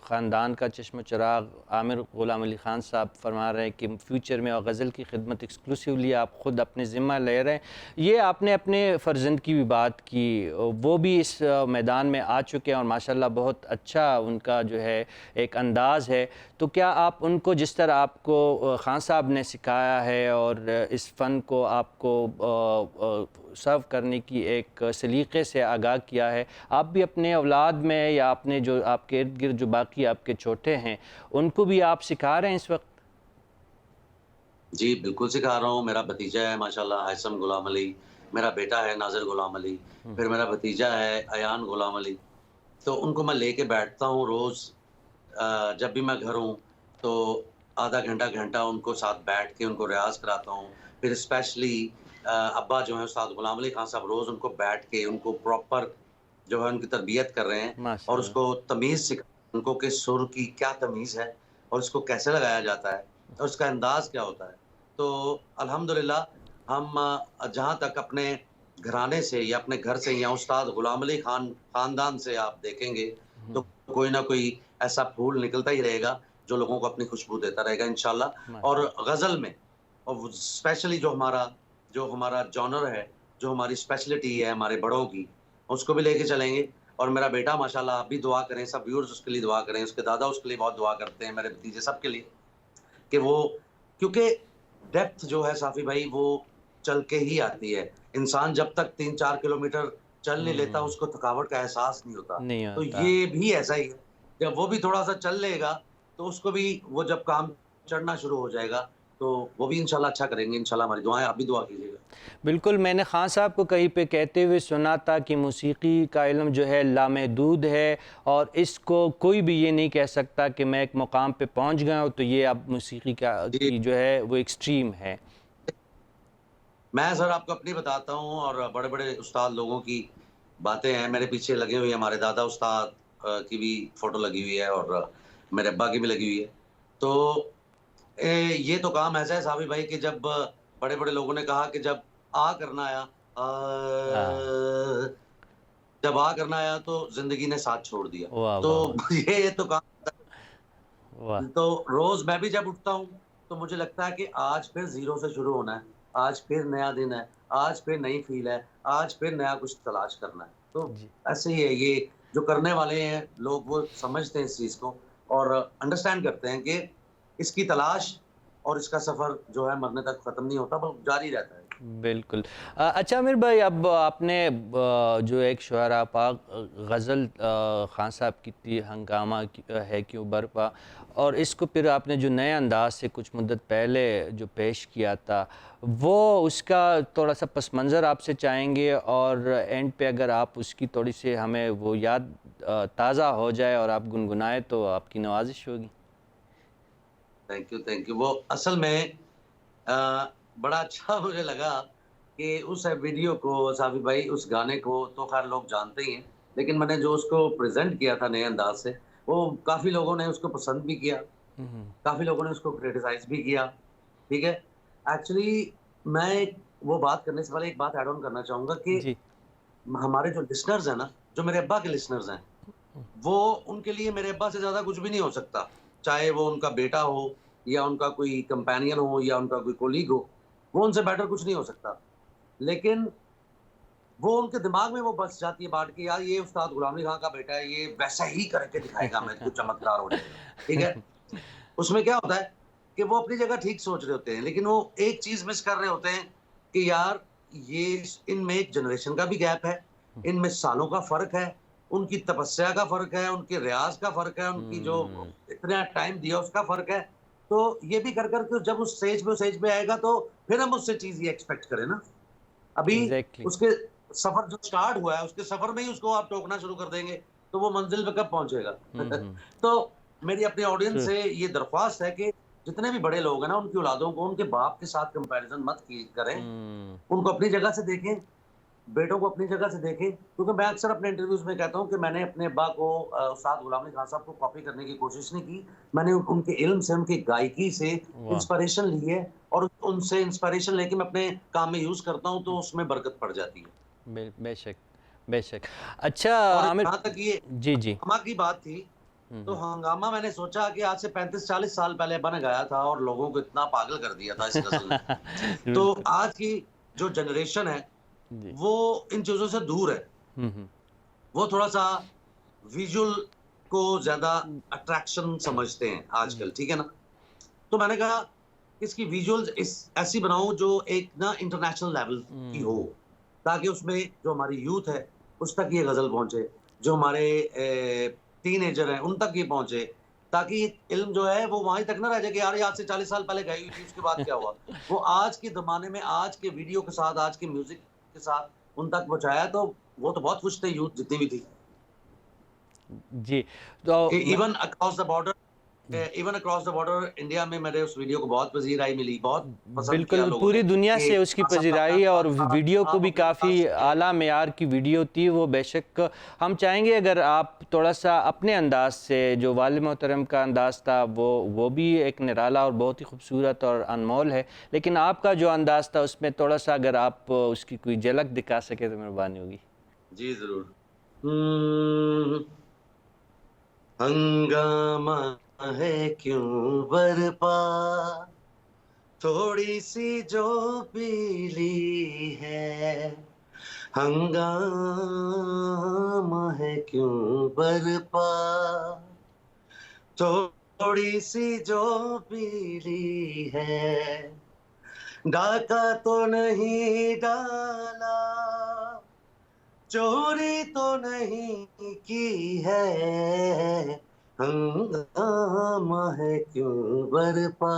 A: ख़ानदान का चश्म चिराग आमिर ग़ुलाम अली ख़ान साहब फरमा रहे हैं कि फ्यूचर में और गज़ल की खिदमत एक्सक्लूसिवली आप ख़ुद अपने ज़िम्मा ले रहे हैं। ये आपने अपने फ़र्जंद की भी बात की, वो भी इस मैदान में आ चुके हैं और माशाअल्लाह बहुत अच्छा उनका जो है एक अंदाज़ है। तो क्या आप उनको, जिस तरह आपको ख़ान साहब ने सिखाया है और इस फ़न को आपको सर्व करने की एक सलीक़े से आगाह किया है, आप भी अपने औलाद में या अपने जो आपके इर्द-गिर्द जो बाकी आपके छोटे हैं, उनको भी आप सिखा रहे हैं इस वक़्त?
B: जी, बिल्कुल सिखा रहा हूँ। मेरा भतीजा है माशाल्लाह हैसम गुलाम अली, मेरा बेटा है नाज़िर गुलाम अली,
A: हुँ,
B: फिर मेरा भतीजा है अयान गुलाम अली। तो उनको मैं लेके बैठता हूँ रोज़, जब भी मैं घर हूँ, तो आधा घंटा, घंटा उनको साथ बैठ के उनको रियाज़ कराता हूँ। फिर स्पेशली अब्बा जो हैं उस्ताद गुलाम अली खान साहब, रोज़ उनको बैठ के उनको प्रॉपर जो है उनकी तरबियत कर रहे हैं, और
A: माशाअल्लाह।
B: उसको तमीज़ सिखा उनको कि सुर की क्या तमीज़ है, और उसको कैसे लगाया जाता है, और उसका अंदाज़ क्या होता है। तो अल्हम्दुलिल्लाह हम जहाँ तक अपने घराने से या अपने घर से या उस्ताद गुलाम अली खान ख़ानदान से आप देखेंगे,
A: हुँ,
B: तो कोई ना कोई ऐसा फूल निकलता ही रहेगा, जो लोगों को अपनी खुशबू देता रहेगा इंशाल्लाह। और
A: माशाअल्लाह।
B: गज़ल में, और वो स्पेशली जो हमारा जॉनर है, जो हमारी स्पेशलिटी है हमारे बड़ों की, उसको भी लेके चलेंगे। और मेरा बेटा माशाल्लाह, आप भी दुआ करें, सब व्यूअर्स उसके लिए दुआ करें, उसके दादा उसके लिए बहुत दुआ करते हैं, मेरे भतीजे सबके लिए, कि वो, क्योंकि डेप्थ जो है साफ़ी भाई, वो चल के ही आती है। इंसान जब तक 3-4 किलोमीटर चल नहीं लेता,
A: हुँ,
B: उसको थकावट का एहसास नहीं होता।
A: नहीं
B: तो
A: होता।
B: ये भी ऐसा ही है, जब वो भी थोड़ा-सा चल लेगा, तो उसको भी वो जब काम चढ़ना शुरू हो जाएगा, तो वो भी इंशाल्लाह अच्छा करेंगे। इंशाल्लाह हमारी दुआएं, आप भी दुआ कीजिएगा।
A: बिल्कुल, मैंने ख़ान साहब को कहीं पे कहते हुए सुना था कि मौसीकी का इल्म जो है लामहदूद है और इसको कोई भी ये नहीं कह सकता कि मैं एक मुकाम पे पहुंच गया हूँ तो ये अब मौसीकी
B: जी,
A: की जो है वो एक्सट्रीम है।
B: मैं सर आपको अपनी बताता हूँ और बड़े-बड़े उस्ताद लोगों की बातें हैं, मेरे पीछे लगी हुई है, हमारे दादा उस्ताद की भी फ़ोटो लगी हुई है और मेरे अब्बा की भी लगी हुई है। तो ये तो काम ऐसा है साबिर भाई कि जब बड़े-बड़े लोगों ने कहा कि जब आ करना आया
A: हाँ,
B: जब आ करना आया तो ज़िंदगी ने साथ छोड़ दिया।
A: वाह
B: तो
A: वाह वाह
B: ये तो काम
A: वाह।
B: तो रोज़ मैं भी जब उठता हूँ, तो मुझे लगता है कि आज फिर ज़ीरो से शुरू होना है, आज फिर नया दिन है, आज फिर नई फ़ील है, आज फिर नया कुछ तलाश करना है। तो
A: जी,
B: ऐसे ही है ये जो करने वाले हैं लोग वो समझते हैं इस चीज़ को और अंडरस्टैंड करते हैं कि इसकी तलाश और इसका सफ़र जो है मरने तक ख़त्म नहीं होता, बल्कि जारी रहता है।
A: बिल्कुल। अच्छा आमिर भाई, अब आपने जो एक शुअरा पाक गज़ल ख़ान साहब की थी हंगामा है क्यों बरपा, और इसको फिर आपने जो नए अंदाज से कुछ मुद्दत पहले जो पेश किया था, वो उसका थोड़ा सा पस मंज़र आपसे चाहेंगे और एंड पे अगर आप उसकी थोड़ी सी हमें वो याद ताज़ा हो जाए और आप गुनगुनाएं तो आपकी नवाजिश होगी।
B: Thank you. वो असल में अ, बड़ा अच्छा मुझे लगा कि उस वीडियो को साफ़ी भाई उस गाने को तो ख़ैर लोग जानते ही हैं, लेकिन मैंने जो उसको प्रेज़ेंट किया था नए अंदाज़ से, वो काफ़ी लोगों ने उसको पसंद भी किया,
A: हम्म,
B: काफ़ी लोगों ने उसको क्रिटिसाइज़ भी किया, ठीक है? एक्चुअली मैं वो बात करने से पहले एक बात ऐड ऑन करना चाहूँगा कि
A: जी।
B: हमारे जो लिसनर्स हैं ना, जो मेरे अब्बा के लिसनर्स हैं, वो उनके लिए मेरे अब्बा से ज़्यादा कुछ भी नहीं हो सकता। चाहे वो उनका बेटा हो या उनका कोई कंपेनियन हो या उनका कोई कोलीग हो, वो उनसे बेटर कुछ नहीं हो सकता। लेकिन वो उनके दिमाग में वो बस जाती है बात कि यार ये उस्ताद गुलाम अली खां का बेटा है, ये वैसा ही करके दिखाएगा हमें, कुछ चमत्कार हो जाएगा। ठीक है? उसमें क्या होता है कि वो अपनी जगह ठीक सोच रहे होते हैं, लेकिन वो एक चीज़ मिस कर रहे होते हैं कि यार ये इनमें एक जनरेशन का भी गैप है, इनमें सालों का फ़र्क है, उनकी तपस्या का फ़र्क है, उनके रियाज़ का फ़र्क है, उनकी जो
A: हम्म,
B: इतना टाइम दिया उसका फ़र्क है। तो ये भी कर के जब उस स्टेज पे आएगा तो फिर हम उससे चीज़ ये एक्सपेक्ट करें ना। अभी
A: एग्जैक्टली।
B: उसके सफ़र जो स्टार्ट हुआ है, उसके सफ़र में ही उसको आप टोकना शुरू कर देंगे, तो वो मंज़िल पे कब पहुँचेगा?
A: हम्म।
B: तो मेरी अपनी ऑडियंस
A: ट्रू।
B: से ये दरख्वास्त है कि जितने भी बड़े लोग हैं ना, उनकी औलादों को उनके बाप के साथ कंपैरिज़न मत की करें।
A: हम्म।
B: उनको अपनी जगह से देखें, बेटों को अपनी जगह से देखें, क्योंकि मैं अक्सर अपने इंटरव्यूज़ में कहता हूँ कि मैंने अपने अब्बा को उस्ताद गुलाम अली खान साहब को कॉपी करने की कोशिश नहीं की। मैंने उनके इल्म से, उनकी गायकी से
A: वाह।
B: इंस्पिरेशन ली है और उनसे इंस्पिरेशन लेके मैं अपने काम में यूज़ करता हूँ, तो उसमें बरकत पड़ जाती है।
A: बेशक, बेशक। अच्छा
B: और
A: आमिर।
B: जहाँ तक ये
A: जी, जी।
B: हंगामा की बात थी, तो
A: हुँ,
B: हंगामा मैंने सोचा कि आज से 35-40 साल पहले बन गया था और लोगों को इतना पागल कर दिया था इस गज़ल ने। तो
A: बिल्कुल।
B: आज की जो जनरेशन है,
A: जी।
B: वो इन चीज़ों से दूर है।
A: हुँ, हुँ।
B: वो थोड़ा-सा विज़ुअल को ज़्यादा अट्रैक्शन समझते हैं
A: जी।
B: आजकल, ठीक है ना? तो मैंने कहा इसकी विज़ुअल्स इस ऐसी बनाऊँ जो एक ना इंटरनेशनल लेवल की हो,
A: हुँ,
B: ताकि उसमें जो हमारी यूथ है, उस तक ये गज़ल पहुँचे। जो हमारे टीनेजर हैं, उन तक ये पहुँचे, ताकि इल्म जो है वो वहीं तक ना रह जाए कि यार ये आज से 40 साल पहले गई हुई थी, उसके बाद क्या हुआ? वो आज के ज़माने में, आज के वीडियो के साथ, आज के म्यूज़िक के साथ उन तक पहुँचाया, तो वो तो बहुत खुश थे यूथ जितनी भी थी।
A: जी। तो मैं
B: even across the border India में मेरे उस वीडियो को बहुत पज़ीराई मिली, बहुत पसंद किया
A: बिल्कुल,
B: लोगों ने
A: पूरी दुनिया
B: कि
A: से उसकी
B: हाँ, सब
A: पज़ीराई है और वीडियो को
B: आप
A: भी
B: अपने अंदाज़
A: काफ़ी
B: से
A: आला मेयार की वीडियो थी वो बेशक। हम चाहेंगे अगर आप थोड़ा-सा अपने अंदाज़ से, जो वालिद मोहतरम का अंदाज़ था वो भी एक निराला और बहुत ही खूबसूरत और अनमोल है। लेकिन आपका जो अंदाज़ था उसमें थोड़ा-सा अगर आप उसकी कोई झलक दिखा सकें तो मेहरबानी होगी।
B: जी, ज़रूर। हुँ, हंगामा है क्यों बरपा, थोड़ी-सी जो पीली है। हंगामा है क्यों बरपा, थोड़ी-सी जो पीली है। डाका तो नहीं डाला, चोरी तो नहीं की है, हंगामा है क्यों बरपा,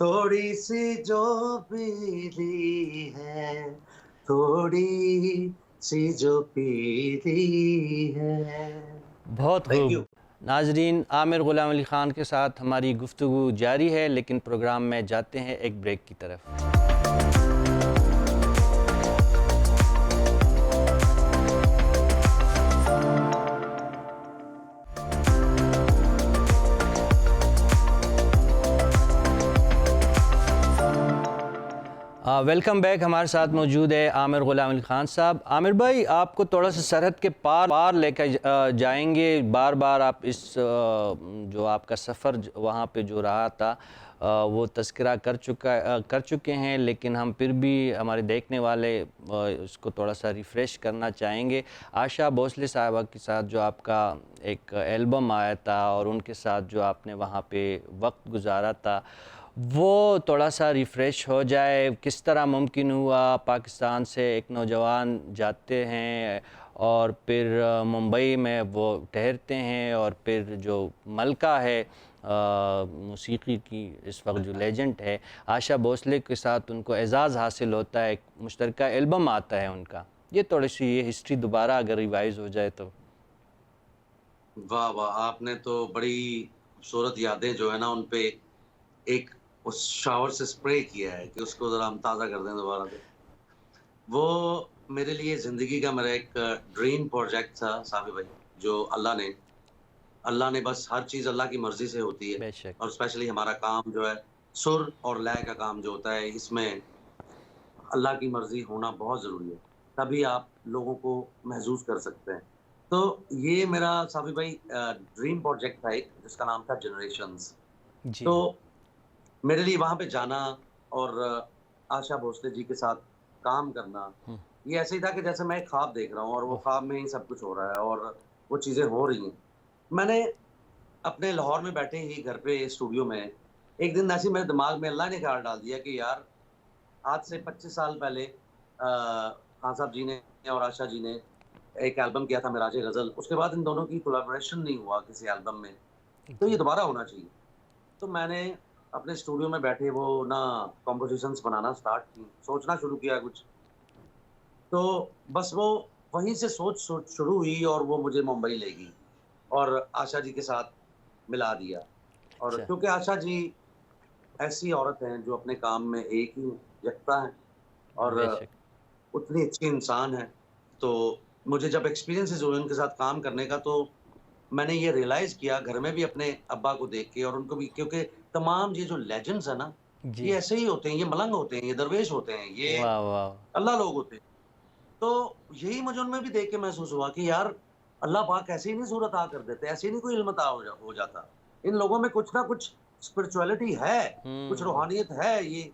B: थोड़ी सी जो पीली है, थोड़ी सी जो पीली है।
A: बहुत
B: थैंक यू।
A: खूब। नाज़रीन, आमिर ग़ुलाम अली ख़ान के साथ हमारी गुफ्तगू जारी है, लेकिन प्रोग्राम में जाते हैं एक ब्रेक की तरफ। Welcome back. हमारे साथ मौजूद है आमिर ग़ुलाम अली ख़ान साहब। आमिर भाई, आपको थोड़ा सा सरहद के पार पार लेकर जाएंगे। बार बार आप इस जो आपका सफ़र वहाँ पे जो रहा था वो तज़किरा कर चुके हैं, लेकिन हम फिर भी हमारे देखने वाले उसको थोड़ा सा रिफ़्रेश करना चाहेंगे। आशा भोसले साहिबा के साथ जो आपका एक एल्बम आया था और उनके साथ जो आपने वहाँ पे वक्त गुजारा था, वो थोड़ा सा रिफ़्रेश हो जाए। किस तरह मुमकिन हुआ पाकिस्तान से एक नौजवान जाते हैं और फिर मुंबई में वो ठहरते हैं, और फिर जो मलका है मौसीक़ी की इस वक्त जो लेजेंड है आशा भोसले के साथ उनको एज़ाज़ हासिल होता है, एक मुश्तरका एल्बम आता है उनका। ये थोड़ी सी ये हिस्ट्री दोबारा अगर रिवाइज़ हो जाए तो।
B: वाह वाह, आपने तो बड़ी खूबसूरत यादें जो है ना उन पे एक उस शावर से स्प्रे किया है कि उसको जरा हम ताज़ा कर दें दोबारा से। वो मेरे लिए ज़िंदगी का मेरा एक ड्रीम प्रोजेक्ट था साफी भाई, जो अल्लाह ने बस हर चीज़ अल्लाह की मर्ज़ी से होती है।
A: बेशक।
B: और स्पेशली हमारा काम जो है सुर और लय का काम जो होता है, इसमें अल्लाह की मर्ज़ी होना बहुत ज़रूरी है। तभी आप लोगों को महसूस कर सकते हैं। तो ये मेरा साफी भाई ड्रीम प्रोजेक्ट था एक, जिसका नाम था जनरेशंस।
A: जी।
B: तो मेरे लिए वहाँ पे जाना और आशा भोसले जी के साथ काम करना,
A: हुँ।
B: ये ऐसे ही था कि जैसे मैं एक ख्वाब देख रहा हूँ और वो
A: ओह!
B: ख्वाब में ही सब कुछ हो रहा है और वो चीज़ें हो रही हैं। मैंने अपने लाहौर में बैठे ही घर पे स्टूडियो में एक दिन ऐसे ही मेरे दिमाग में अल्लाह ने ख़्याल डाल दिया कि यार, आज से 25 साल पहले खान साहब जी ने और आशा जी ने एक एल्बम किया था मिराज ग़ज़ल। उसके बाद इन दोनों की कोलैबोरेशन नहीं हुआ किसी एल्बम में, तो ये
A: जी।
B: दोबारा होना चाहिए। तो मैंने अपने स्टूडियो में बैठे वो ना कॉम्पोज़िशंस बनाना स्टार्ट की, सोचना शुरू किया कुछ। तो बस वो वहीं से सोच सोच शुरू हुई और वो मुझे मुंबई ले गई और आशा जी के साथ मिला दिया। और
A: अच्छा।
B: क्योंकि आशा जी ऐसी औरत हैं जो अपने काम में एक ही यकता हैं और
A: बेशक।
B: उतनी अच्छी इंसान हैं। तो मुझे जब एक्सपीरियंसेस हुए उनके साथ काम करने का, तो मैंने ये रियलाइज़ किया घर में भी अपने अब्बा को देख के और उनको भी, क्योंकि तमाम ये जो लेजेंड्स हैं ना, ये
A: जी।
B: ऐसे ही होते हैं, ये मलंग होते हैं, ये दरवेश होते हैं, ये
A: वाह, वाह!
B: अल्लाह लोग होते हैं। तो यही मुझे उनमें भी देख के महसूस हुआ कि यार, अल्लाह पाक ऐसे ही नहीं सूरत अता कर देते, ऐसे ही नहीं कोई इल्म अता हो जाता। इन लोगों में कुछ ना कुछ स्पिरिचुअलिटी है, कुछ
A: हुँ।
B: रूहानियत है, ये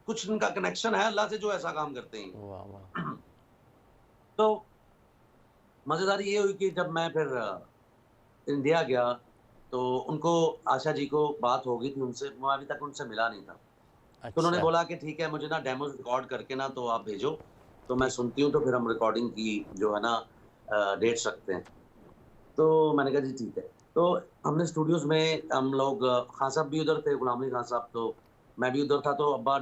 B: कुछ इनका कनेक्शन है अल्लाह से जो ऐसा काम करते हैं।
A: वाह, वाह!
B: तो मज़ेदारी ये हुई कि जब मैं फिर इंडिया गया, तो उनको आशा जी को बात हो गई थी उनसे, मैं अभी तक उनसे मिला नहीं था। तो उन्होंने
A: अच्छा।
B: बोला कि ठीक है, मुझे ना डेमोज़ रिकॉर्ड करके ना तो आप भेजो, तो मैं
A: ठीक।
B: सुनती हूँ, तो फिर हम रिकॉर्डिंग की जो है ना डेट्स रखते हैं। तो मैंने कहा जी ठीक है। तो हमने स्टूडियोज़ में हम लोग खान साहब भी उधर थे, गुलाम अली खान साहब, तो मैं भी उधर था। तो अब्बा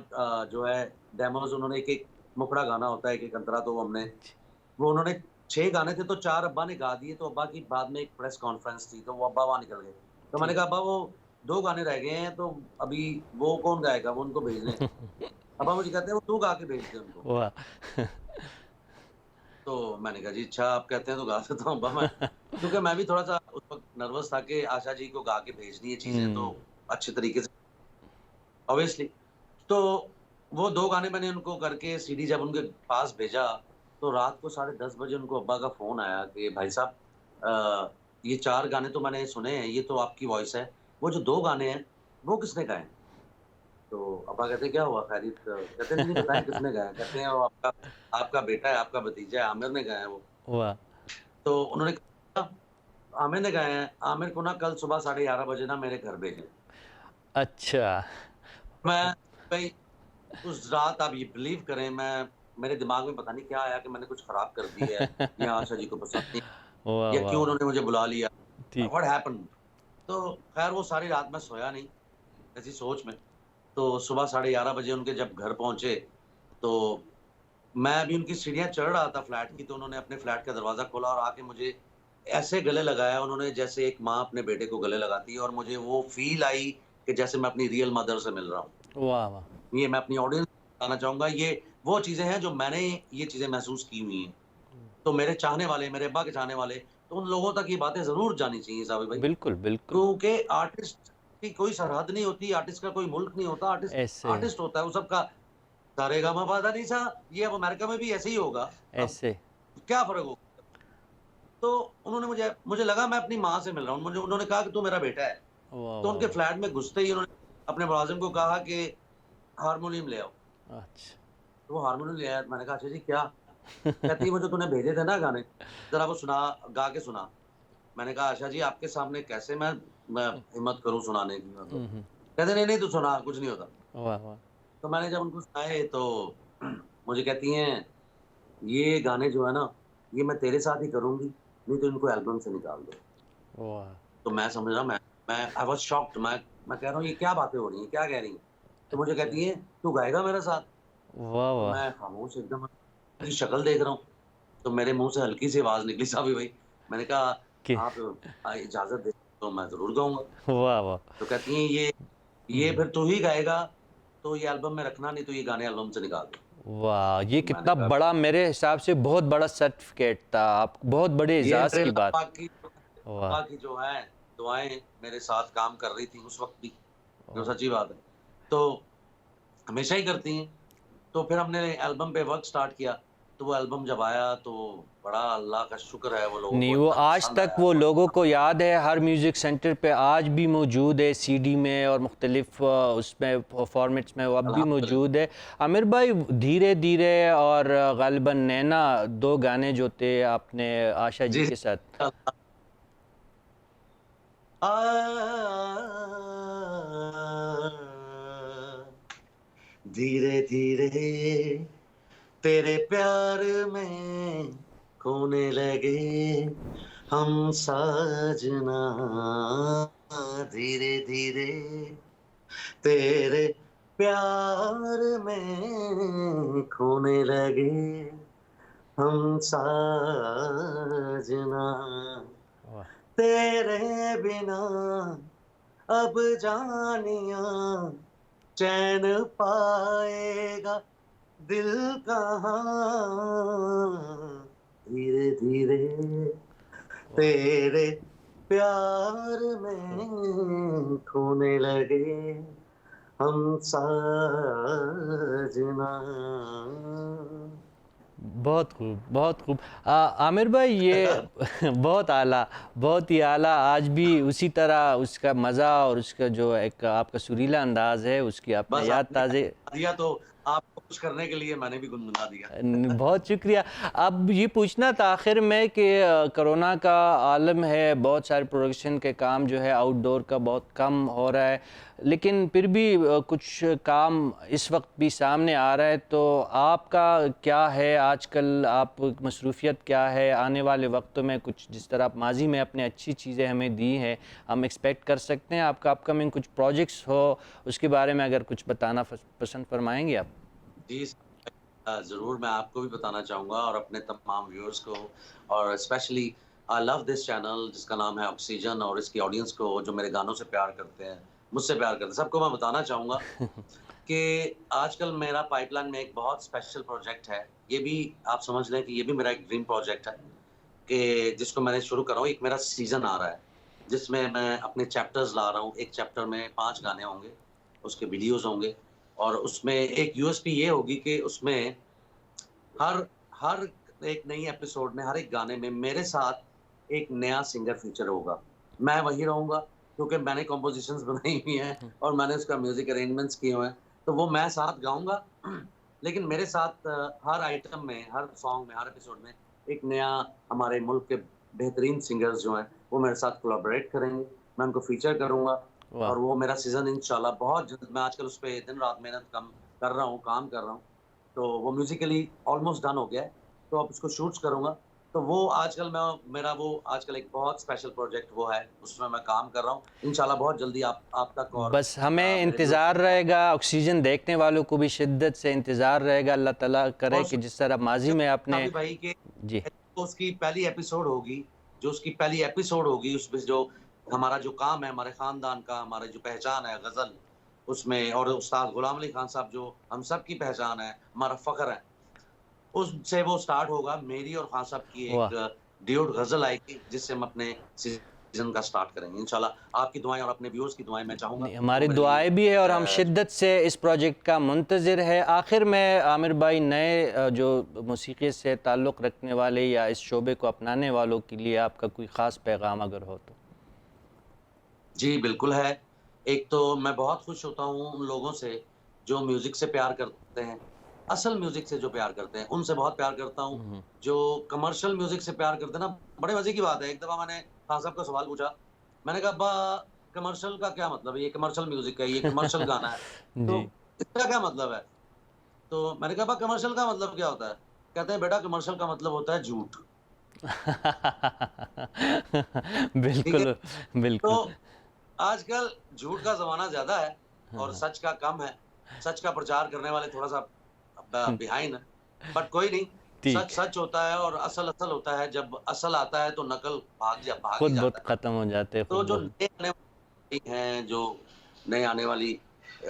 B: जो है डेमोज़ उन्होंने एक-एक मुखड़ा गाना होता है, एक-एक अंतरा, तो हमने वो उन्होंने 6 गाने थे, तो 4 अब्बा ने गा दिए। तो अब्बा की बाद में एक प्रेस कॉन्फ्रेंस थी, तो वो अब्बा वहाँ निकल गए। तो मैंने
A: ठीक।
B: कहा अब्बा, वो 2 गाने रह गए हैं, तो अभी वो कौन गाएगा? वो उनको भेज दें। अब्बा मुझे कहते हैं वो तू गा के भेज दे उनको।
A: वाह!
B: तो मैंने कहा जी अच्छा, आप कहते हैं तो गा देता हूँ अब्बा मैं। क्योंकि मैं भी थोड़ा-सा उस वक़्त नर्वस था कि आशा जी को गा के भेजनी है चीज़ें तो
A: हुँ।
B: अच्छे तरीके से, ऑब्वियसली। तो वो 2 गाने मैंने उनको करके सीडी जब उनके पास भेजा, तो रात को 10:30 बजे उनको अब्बा का फ़ोन आया कि भाई साहब, ये 4 गाने तो मैंने सुने हैं, ये तो आपकी वॉइस है। वो जो 2 गाने हैं, वो किसने गाए हैं? तो अब्बा कहते हैं क्या हुआ खैरियत? कहते हैं नहीं, नहीं बताएँ किसने गाया है? कहते हैं वो आपका आपका बेटा है, आपका भतीजा है, आमिर ने गाया है वो।
A: वाह!
B: तो उन्होंने कहा आमिर ने गाया है, आमिर को ना कल सुबह 11:30 बजे ना मेरे घर भेजें।
A: अच्छा।
B: मैं भई उस रात, आप ये बिलीव करें, मेरे दिमाग में पता नहीं क्या आया कि मैंने कुछ खराब कर दी है या आशा जी को पसंद नहीं,
A: वाह,
B: या क्यों
A: वाह!
B: उन्होंने मुझे बुला लिया,
A: ठीक।
B: What happened? तो खैर वो सारी रात मैं सोया नहीं, ऐसी सोच में। तो सुबह 11:30 बजे उनके जब घर पहुँचे, तो मैं अभी उनकी सीढ़ियाँ चढ़ रहा था फ्लैट की, तो उन्होंने अपने फ्लैट का दरवाज़ा खोला और आके मुझे ऐसे गले लगाया उन्होंने जैसे एक माँ अपने बेटे को गले लगाती है, और मुझे वो फ़ील आई कि जैसे मैं अपनी रियल मदर से मिल रहा हूँ।
A: वाह वाह।
B: ये मैं अपनी ऑडियंस को बताना चाहूँगा, ये वो चीज़ें हैं जो मैंने ये चीज़ें महसूस की हुई हैं। तो मेरे चाहने वाले, मेरे अब्बा के चाहने वाले, तो उन लोगों तक ये बातें ज़रूर जानी चाहिए साबिर भाई।
A: बिल्कुल बिल्कुल।
B: क्योंकि आर्टिस्ट की कोई सरहद नहीं होती, आर्टिस्ट का कोई मुल्क नहीं होता, आर्टिस्ट
A: ऐसे
B: आर्टिस्ट होता है, वो सबका सारेगामापाधानीसा, ये अब अमेरिका में भी ऐसे ही होगा, अब
A: ऐसे।
B: क्या फ़र्क होगा? तो उन्होंने मुझे मुझे लगा मैं अपनी माँ से मिल रहा हूँ, मुझे उन्होंने कहा कि तू मेरा बेटा है।
A: वाह
B: तो
A: वाह
B: उनके
A: वाह।
B: फ्लैट में घुसते ही उन्होंने अपने मुलाज़िम को कहा कि हारमोनियम ले आओ।
A: अच्छा।
B: तो वो हारमोनियम ले आया, मैंने कहा अच्छा जी क्या? कहती है वो जो तूने भेजे थे ना गाने, ज़रा वो सुना, गा के सुना। मैंने कहा आशा जी आपके सामने कैसे मैं हिम्मत करूँ सुनाने की मतलब।
A: हम्म।
B: कहते नहीं, नहीं तू सुना कुछ नहीं होता।
A: वाह वाह।
B: तो मैंने जब उनको सुनाए तो मुझे कहती हैं, "ये गाने जो है ना, ये मैं तेरे साथ ही करूँगी, नहीं तो इनको एल्बम से निकाल दो।"
A: वाह
B: तो मैं समझ रहा मैं आई वाज़ शॉक्ड, मैं कह रहा हूँ ये क्या बातें हो रही हैं, क्या कह रही हैं? तो मुझे
A: अच्छा।
B: कहती हैं, "तू गाएगा मेरे साथ?"
A: वाह
B: तो
A: वाह।
B: मैं खामोश एकदम उनकी शक्ल देख रहा हूँ। तो मेरे मुँह से हल्की-सी आवाज़ निकली साबिर भाई। मैंने कहा,
A: कि
B: "आप इजाज़त दें तो मैं ज़रूर गाऊँगा।"
A: वाह वाह।
B: तो कहती हैं, "ये
A: हम्म।
B: फिर तू ही गाएगा, तो ये एल्बम में रखना, नहीं तो ये गाने एल्बम से निकाल दो।"
A: वाह, ये
B: तो मैंने
A: कितना
B: कहा
A: बड़ा, मेरे हिसाब से बहुत बड़ा सर्टिफिकेट था, आप बहुत बड़े
B: ये
A: एजाज
B: मेरे
A: की
B: अल्लाह
A: बात।
B: पाक की
A: वाह
B: अल्लाह की जो है दुआएँ मेरे साथ काम कर रही थी उस वक़्त भी, जो
A: वाह।
B: सच्ची बात है। तो हमेशा ही करती हैं। तो फिर हमने एल्बम पे वर्क स्टार्ट किया, तो वो एल्बम जब आया तो बड़ा अल्लाह का शुक्र है वो लोगों
A: नहीं,
B: को
A: वो
B: इतना
A: आज
B: पसंद
A: तक
B: आया
A: वो
B: वो
A: लोगों को याद है, हर म्यूज़िक सेंटर पे आज भी मौजूद है, सीडी में और मुख्तलिफ उसमें फॉर्मेट्स में वो अब भी
B: अल्हम्दुलिल्लाह।
A: मौजूद है। आमिर भाई, धीरे धीरे और गालिबन नैना, दो गाने जो थे आपने आशा जी
B: जी,
A: के साथ।
B: आ धीरे-धीरे तेरे प्यार में खोने लगे हम साजना, धीरे-धीरे तेरे प्यार में खोने लगे हम साजना,
A: वाह
B: तेरे बिना अब जानिया चैन पाएगा दिल कहाँ, धीरे धीरे
A: वाह।
B: तेरे प्यार में खोने लगे हम साजना।
A: बहुत खूब, बहुत खूब। आमिर भाई, ये बहुत आला, बहुत ही आला। आज भी उसी तरह उसका मज़ा और उसका जो एक आपका सुरीला अंदाज़ है, उसकी आपने
B: बस
A: याद
B: आपने
A: ताज़े।
B: दिया तो आपको खुश करने के लिए मैंने भी गुनगुना दिया।
A: बहुत शुक्रिया। अब ये पूछना था आखिर में कि कोरोना का आलम है, बहुत सारे प्रोडक्शन के काम जो है आउटडोर का बहुत कम हो रहा है, लेकिन फिर भी कुछ काम इस वक्त भी सामने आ रहा है। तो आपका क्या है आजकल, आप मसरूफियत क्या है आने वाले वक्तों में? कुछ जिस तरह आप माजी में अपने अच्छी चीज़ें हमें दी हैं, हम एक्सपेक्ट कर सकते हैं आपका अपकमिंग कुछ प्रोजेक्ट्स हो, उसके बारे में अगर कुछ बताना पसंद फरमाएंगे आप?
B: जी ज़रूर मैं आपको भी बताना चाहूँगा और अपने तमाम व्यूअर्स को, और specially I love this channel जिसका नाम है ऑक्सीजन, और इसकी ऑडियंस को जो मेरे गानों से प्यार करते हैं, मुझसे प्यार करते हैं, सबको मैं बताना चाहूँगा कि आजकल मेरा पाइपलाइन में एक बहुत स्पेशल प्रोजेक्ट है। ये भी आप समझ लें कि ये भी मेरा एक ड्रीम प्रोजेक्ट है कि जिसको मैंने शुरू कर रहा हूँ। एक मेरा सीज़न आ रहा है, जिसमें मैं अपने चैप्टर्स ला रहा हूँ। एक चैप्टर में 5 गाने होंगे, उसके वीडियोज़ होंगे, और उसमें एक यूएसपी ये होगी कि उसमें हर हर एक नई एपिसोड में, हर एक गाने में मेरे साथ एक नया सिंगर फीचर होगा। मैं वही रहूँगा क्योंकि मैंने कंपोज़िशंस बनाई हुई हैं और मैंने उसका म्यूज़िक अरेंजमेंट्स किए हुए हैं, तो वो मैं साथ गाऊँगा। लेकिन मेरे साथ हर आइटम में, हर सॉन्ग में, हर एपिसोड में एक नया, हमारे मुल्क के बेहतरीन सिंगर्स जो हैं, वो मेरे साथ कोलैबोरेट करेंगे। मैं उनको फीचर करूँगा,
A: वाह।
B: और वो मेरा सीज़न इंशाल्लाह बहुत जल्द, मैं आजकल उस पे दिन-रात मेहनत कम कर रहा हूँ, काम कर रहा हूँ। तो वो म्यूज़िकली ऑलमोस्ट डन हो गया है, तो अब उसको शूट्स करूँगा। तो वो आजकल मेरा वो आजकल एक बहुत स्पेशल प्रोजेक्ट वो है, उसमें मैं काम कर रहा हूँ। इंशाल्लाह बहुत जल्दी आप तक और
A: बस हमें
B: मेरे व्यूअर्स
A: इंतज़ार
B: तक
A: रहेगा, ऑक्सीजन देखने वालों को भी शिद्दत से इंतज़ार रहेगा। अल्लाह ताला करे
B: और
A: कि जिस तरह माज़ी में आपने
B: भी भाई कि
A: जी,
B: तो उसकी पहली एपिसोड होगी, जो उसकी पहली एपिसोड होगी उसमें जो हमारा जो काम है, हमारे ख़ानदान का, हमारी जो पहचान है ग़ज़ल, उसमें और उस्ताद ग़ुलाम अली ख़ान साहब जो हम सब की पहचान है, हमारा फ़ख्र है, उससे वो स्टार्ट होगा। मेरी और ख़ान साहब की
A: वाह!
B: एक ड्यूट ग़ज़ल आएगी, जिससे हम अपने सीज़न का स्टार्ट करेंगे। इंशाल्लाह आपकी दुआएँ और अपने व्यूअर्स की दुआएँ मैं चाहूँगा,
A: नहीं,
B: वो
A: हमारी
B: मेरे लिए
A: दुआएँ भी है और हम शिद्दत से इस प्रोजेक्ट का मुंतज़िर है। आखिर में आमिर भाई नए जो मौसीक़ी से ताल्लुक़ रखने वाले या इस शोबे को अपनाने वालों के लिए आपका कोई ख़ास पैगाम अगर हो तो?
B: जी, बिल्कुल है। एक तो मैं बहुत खुश होता हूँ उन लोगों से जो म्यूज़िक से प्यार करते हैं, असल म्यूज़िक से जो प्यार करते हैं, उनसे बहुत प्यार करता हूँ।
A: हुँ,
B: जो कमर्शियल म्यूज़िक से प्यार करते हैं ना, बड़े मज़े की बात है। एक दफ़ा मैंने खान साहब को सवाल पूछा, मैंने कहा, "अब्बा, कमर्शियल का क्या मतलब है? ये कमर्शियल म्यूज़िक है, ये कमर्शियल गाना है,
A: जी।
B: तो इसका क्या मतलब है?" तो मैंने कहा, "अब्बा, कमर्शियल का मतलब क्या होता है?" कहते हैं, "बेटा, कमर्शियल का मतलब होता है झूठ।" ठीक है?
A: बिल्कुल,
B: तो
A: बिल्कुल।
B: आजकल झूठ का ज़माना ज़्यादा है और
A: हाँ,
B: सच का कम है। सच का प्रचार करने वाले थोड़ा-सा
A: हुँ,
B: बिहाइंड हैं, बट कोई नहीं,
A: ठीक
B: सच
A: है।
B: सच होता है और असल असल होता है। जब असल आता है तो नकल भाग ही
A: खुद बहुत
B: जाता है।
A: ख़त्म हो जाते हैं,
B: तो
A: खुद
B: जो
A: बहुत
B: नए आने वाली हैं, जो नए आने वाली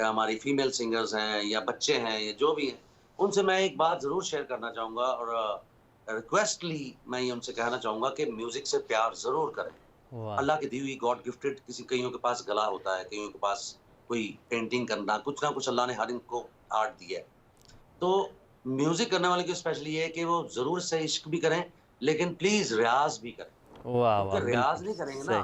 B: हमारी फीमेल सिंगर्स हैं या बच्चे हैं या जो भी हैं, उनसे मैं एक बात ज़रूर शेयर करना चाहूँगा और रिक्वेस्टली मैं ये उनसे कहना चाहूँगा कि म्यूज़िक से प्यार ज़रूर करें।
A: वाह!
B: अल्लाह की दी हुई गॉड गिफ्टेड किसी कइयों के पास गला होता है, कइयों के पास कोई पेंटिंग करना, कुछ ना कुछ अल्लाह ने हर इनको आर्ट दिया है। तो म्यूज़िक करने वाले को स्पेशली ये है कि वो ज़रूर से इश्क भी करें, लेकिन प्लीज़ रियाज़ भी करें।
A: वाह, वाह!
B: क्योंकि
A: बिल्कुल,
B: रियाज़ नहीं करेंगे ना,
A: सही,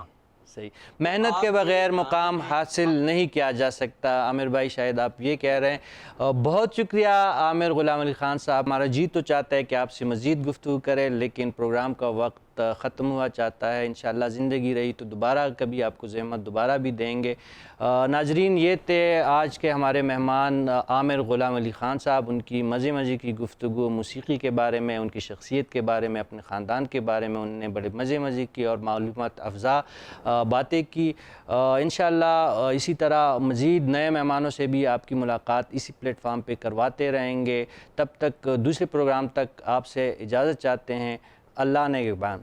A: सही।
B: तो
A: मेहनत के
B: आपके
A: बगैर
B: गाने
A: मुकाम
B: में
A: हासिल
B: आप
A: नहीं किया जा सकता। आमिर भाई शायद आप ये कह रहे हैं। बहुत शुक्रिया आमिर ग़ुलाम अली ख़ान साहब। हमारा जी तो चाहता है कि आपसे मज़ीद गुफ्तगू करें, लेकिन प्रोग्राम का वक्त ख़त्म हुआ चाहता है। इंशाअल्लाह ज़िंदगी रही तो दोबारा कभी आपको ज़हमत दोबारा भी देंगे। नाज़रीन, ये थे आज के हमारे मेहमान आमिर ग़ुलाम अली ख़ान साहब। उनकी मज़े की गुफ्तगू मौसीक़ी के बारे में, उनकी शख्सियत के बारे में, अपने ख़ानदान के बारे में उन्होंने बड़े मज़े की और मालूमात अफ़ज़ा बातें की। इंशाअल्लाह इसी तरह मज़ीद नए मेहमानों से भी आपकी मुलाकात इसी प्लेटफार्म पे करवाते रहेंगे। तब तक दूसरे प्रोग्राम तक आपसे इजाज़त चाहते हैं। अल्लाह ने निगहबान।